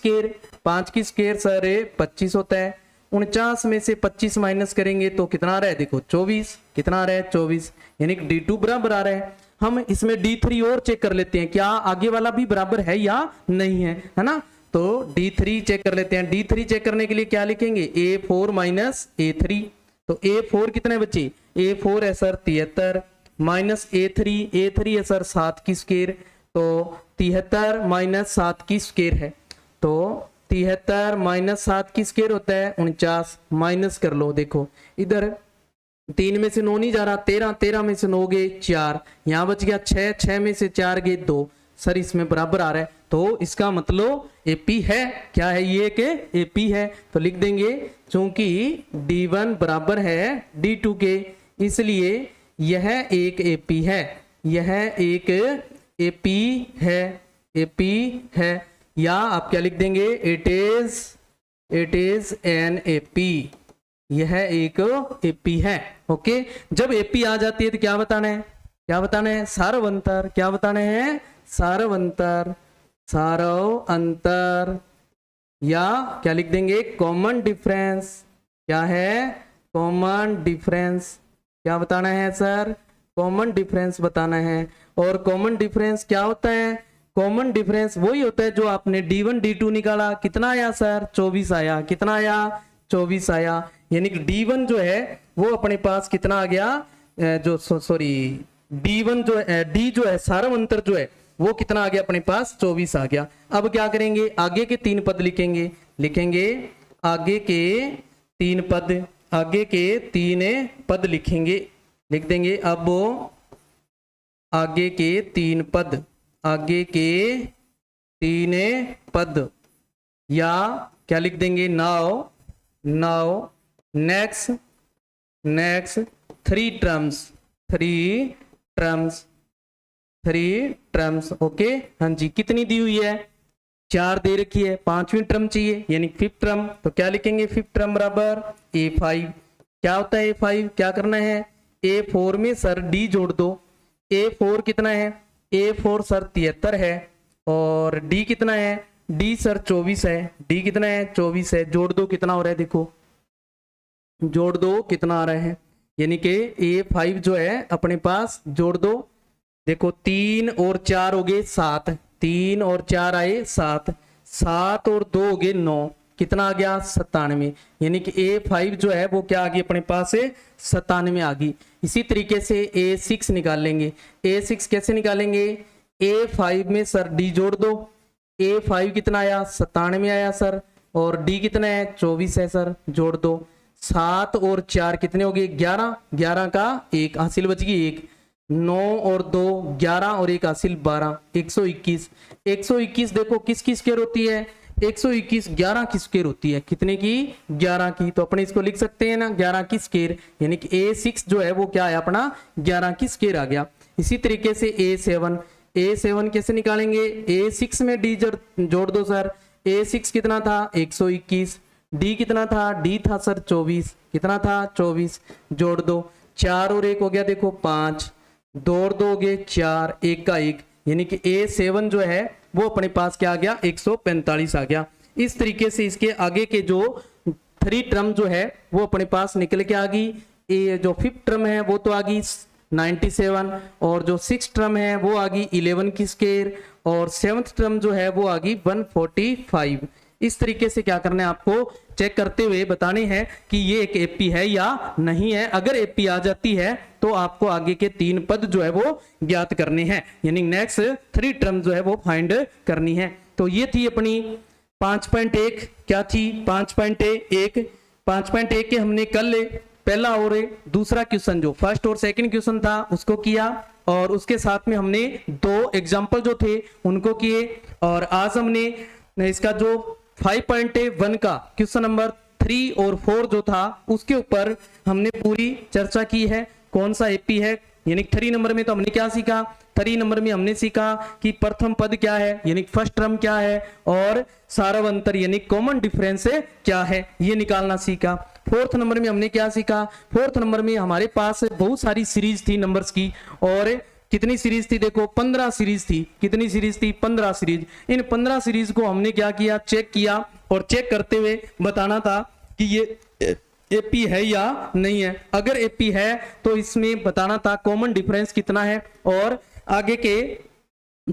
स्क्वायर सर 25 होता है। 49 में से 25 माइनस करेंगे तो कितना आ रहा है, देखो 24, कितना आ रहा है 24, यानी कि D2 बराबर आ रहा है। हम इसमें D3 और चेक कर लेते हैं, क्या आगे वाला भी बराबर है या नहीं है ना। तो D3 चेक कर लेते हैं। D3 चेक करने के लिए क्या लिखेंगे, A4 माइनस A3। तो A4 कितने बचे, A4 है सर 73, माइनस A3 है सर 7 की स्क्वायर, तो 73 माइनस 7 की स्क्वायर है, तो 73 माइनस 7 की स्क्वायर होता है 49। माइनस कर लो, देखो इधर 3 में से 9 नहीं जा रहा, 13 में से 9 गए 4, यहाँ बच गया 6 में से 4 गए 2, सर इसमें बराबर आ रहा है। तो इसका मतलब एपी है, क्या है ये कि एपी है। तो लिख देंगे चूंकि D1 बराबर है D2 के, इसलिए यह एक एपी है, यह एक एपी है। या आप क्या लिख देंगे, इट इज एन एपी, यह एक एपी है। ओके, जब एपी आ जाती है तो क्या बताना है, सारवंतर। क्या बताना है, सारवंतर, या क्या लिख देंगे, कॉमन डिफरेंस। क्या है, कॉमन डिफरेंस। क्या बताना है सर, कॉमन डिफरेंस बताना है। और कॉमन डिफरेंस क्या होता है, कॉमन डिफरेंस वही होता है जो आपने D1 D2 निकाला, कितना आया सर 24 आया, कितना आया 24 आया। यानी कि D1 जो है वो अपने पास कितना आ गया, जो सॉरी D1 जो है, D जो है सारवंतर जो है वो कितना आ गया अपने पास 24 आ गया। अब क्या करेंगे, आगे के 3 पद लिखेंगे आगे के 3 पद लिखेंगे, लिख देंगे। अब आगे के 3 पद, या क्या लिख देंगे, नाउ नेक्स्ट 3 टर्म्स। ओके, हाँ जी, कितनी दी हुई है, 4 दे रखी है, 5वीं टर्म चाहिए यानी 5th टर्म। तो क्या लिखेंगे, 5th टर्म बराबर A5। क्या होता है A5, क्या करना है, A4 में सर D जोड़ दो। A4 कितना है, A4 सर 73 है, और D कितना है, D सर 24 है, D कितना है 24 है, जोड़ दो कितना हो रहा है, देखो जोड़ दो कितना आ रहा है, यानी कि A5 जो है अपने पास जोड़ दो, देखो 3 और 4 हो गए 7, 3 और 4 आए 7, 7 और 2 हो गए 9, कितना आ गया 97, यानी कि A5 जो है वो क्या आ गई अपने पास से 97 आ गई। इसी तरीके से A6 निकाल लेंगे। A6 कैसे निकालेंगे, A5 में सर D जोड़ दो, A5 कितना आया 97 आया सर, और D कितना है 24 है सर, जोड़ दो। 7 और 4 कितने हो गए 11, 11 का 1 हासिल बच गई 1, 9 और 2 11 और 1 हासिल 12, 121। 121 देखो किसकी स्क्वायर होती है, 121 11 की स्क्वायर होती है, कितने की 11 की। तो अपने इसको लिख सकते हैं ना 11 की स्क्वायर, यानी कि A6 जो है वो क्या है अपना 11 की स्क्वायर आ गया। इसी तरीके से A7 कैसे निकालेंगे, A6 में D जोड़ दो सर, A6 कितना था 121, D कितना था, D था सर 24, कितना था 24, जोड़ दो 4 और 1 हो गया देखो 5, 2 और 2 हो गए 4, 1 का 1, यानी कि A7 जो है वो अपने पास क्या आ गया 145 आ गया। इस तरीके से इसके आगे के जो 3 टर्म जो है वो अपने पास निकल के आ गई। ये जो 5th टर्म है वो तो आ गई 97, और जो 6th टर्म है वो आ गई 11 की स्क्वायर, और 7th टर्म जो है वो आ गई 145। इस तरीके से क्या करना है आपको चेक करते हुए बताने हैं कि ये एक एपी है या नहीं है। अगर एपी आ जाती है तो आपको आगे के 3 पद जो है वो ज्ञात करने हैं, यानी नेक्स्ट 3 टर्म जो है वो फाइंड करनी है। तो ये थी अपनी 5.1, क्या थी 5.1 के हमने कल पहला और दूसरा क्वेश्चन जो फर्स्ट और सेकंड क्वेश्चन था उसको किया, और उसके साथ में हमने 2 एग्जाम्पल जो थे उनको किए। और आज हमने इसका जो 5.1 का क्वेश्चन नंबर 3 और 4 जो था उसके ऊपर हमने पूरी चर्चा की है, कौन सा एपी है। यानी 3 नंबर में तो हमने क्या सीखा, 3 नंबर में हमने सीखा कि प्रथम पद क्या है यानी फर्स्ट टर्म क्या है, और सारवंतर यानी कॉमन डिफरेंस क्या है ये निकालना सीखा। फोर्थ नंबर में हमने क्या सीखा, फोर्थ नंबर में हमारे पास बहुत सारी सीरीज थी नंबर्स की, और कितनी सीरीज थी, देखो 15 सीरीज थी। कितनी सीरीज थी, 15 सीरीज। इन 15 सीरीज को हमने क्या किया, चेक किया, और चेक करते हुए बताना था कि ये एपी है या नहीं है। अगर एपी है तो इसमें बताना था कॉमन डिफरेंस कितना है, और आगे के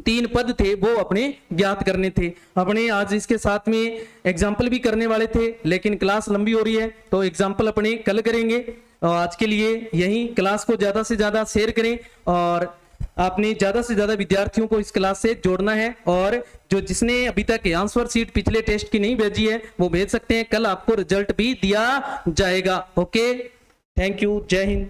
3 पद थे वो अपने ज्ञात करने थे। अपने आज इसके साथ में एग्जाम्पल भी करने वाले थे, लेकिन क्लास लंबी हो रही है तो एग्जाम्पल अपने कल करेंगे। और आज के लिए यही, क्लास को ज्यादा से ज्यादा शेयर करें, और आपने ज्यादा से ज्यादा विद्यार्थियों को इस क्लास से जोड़ना है। और जो जिसने अभी तक आंसर शीट पिछले टेस्ट की नहीं भेजी है वो भेज सकते हैं, कल आपको रिजल्ट भी दिया जाएगा। ओके, थैंक यू, जय हिंद।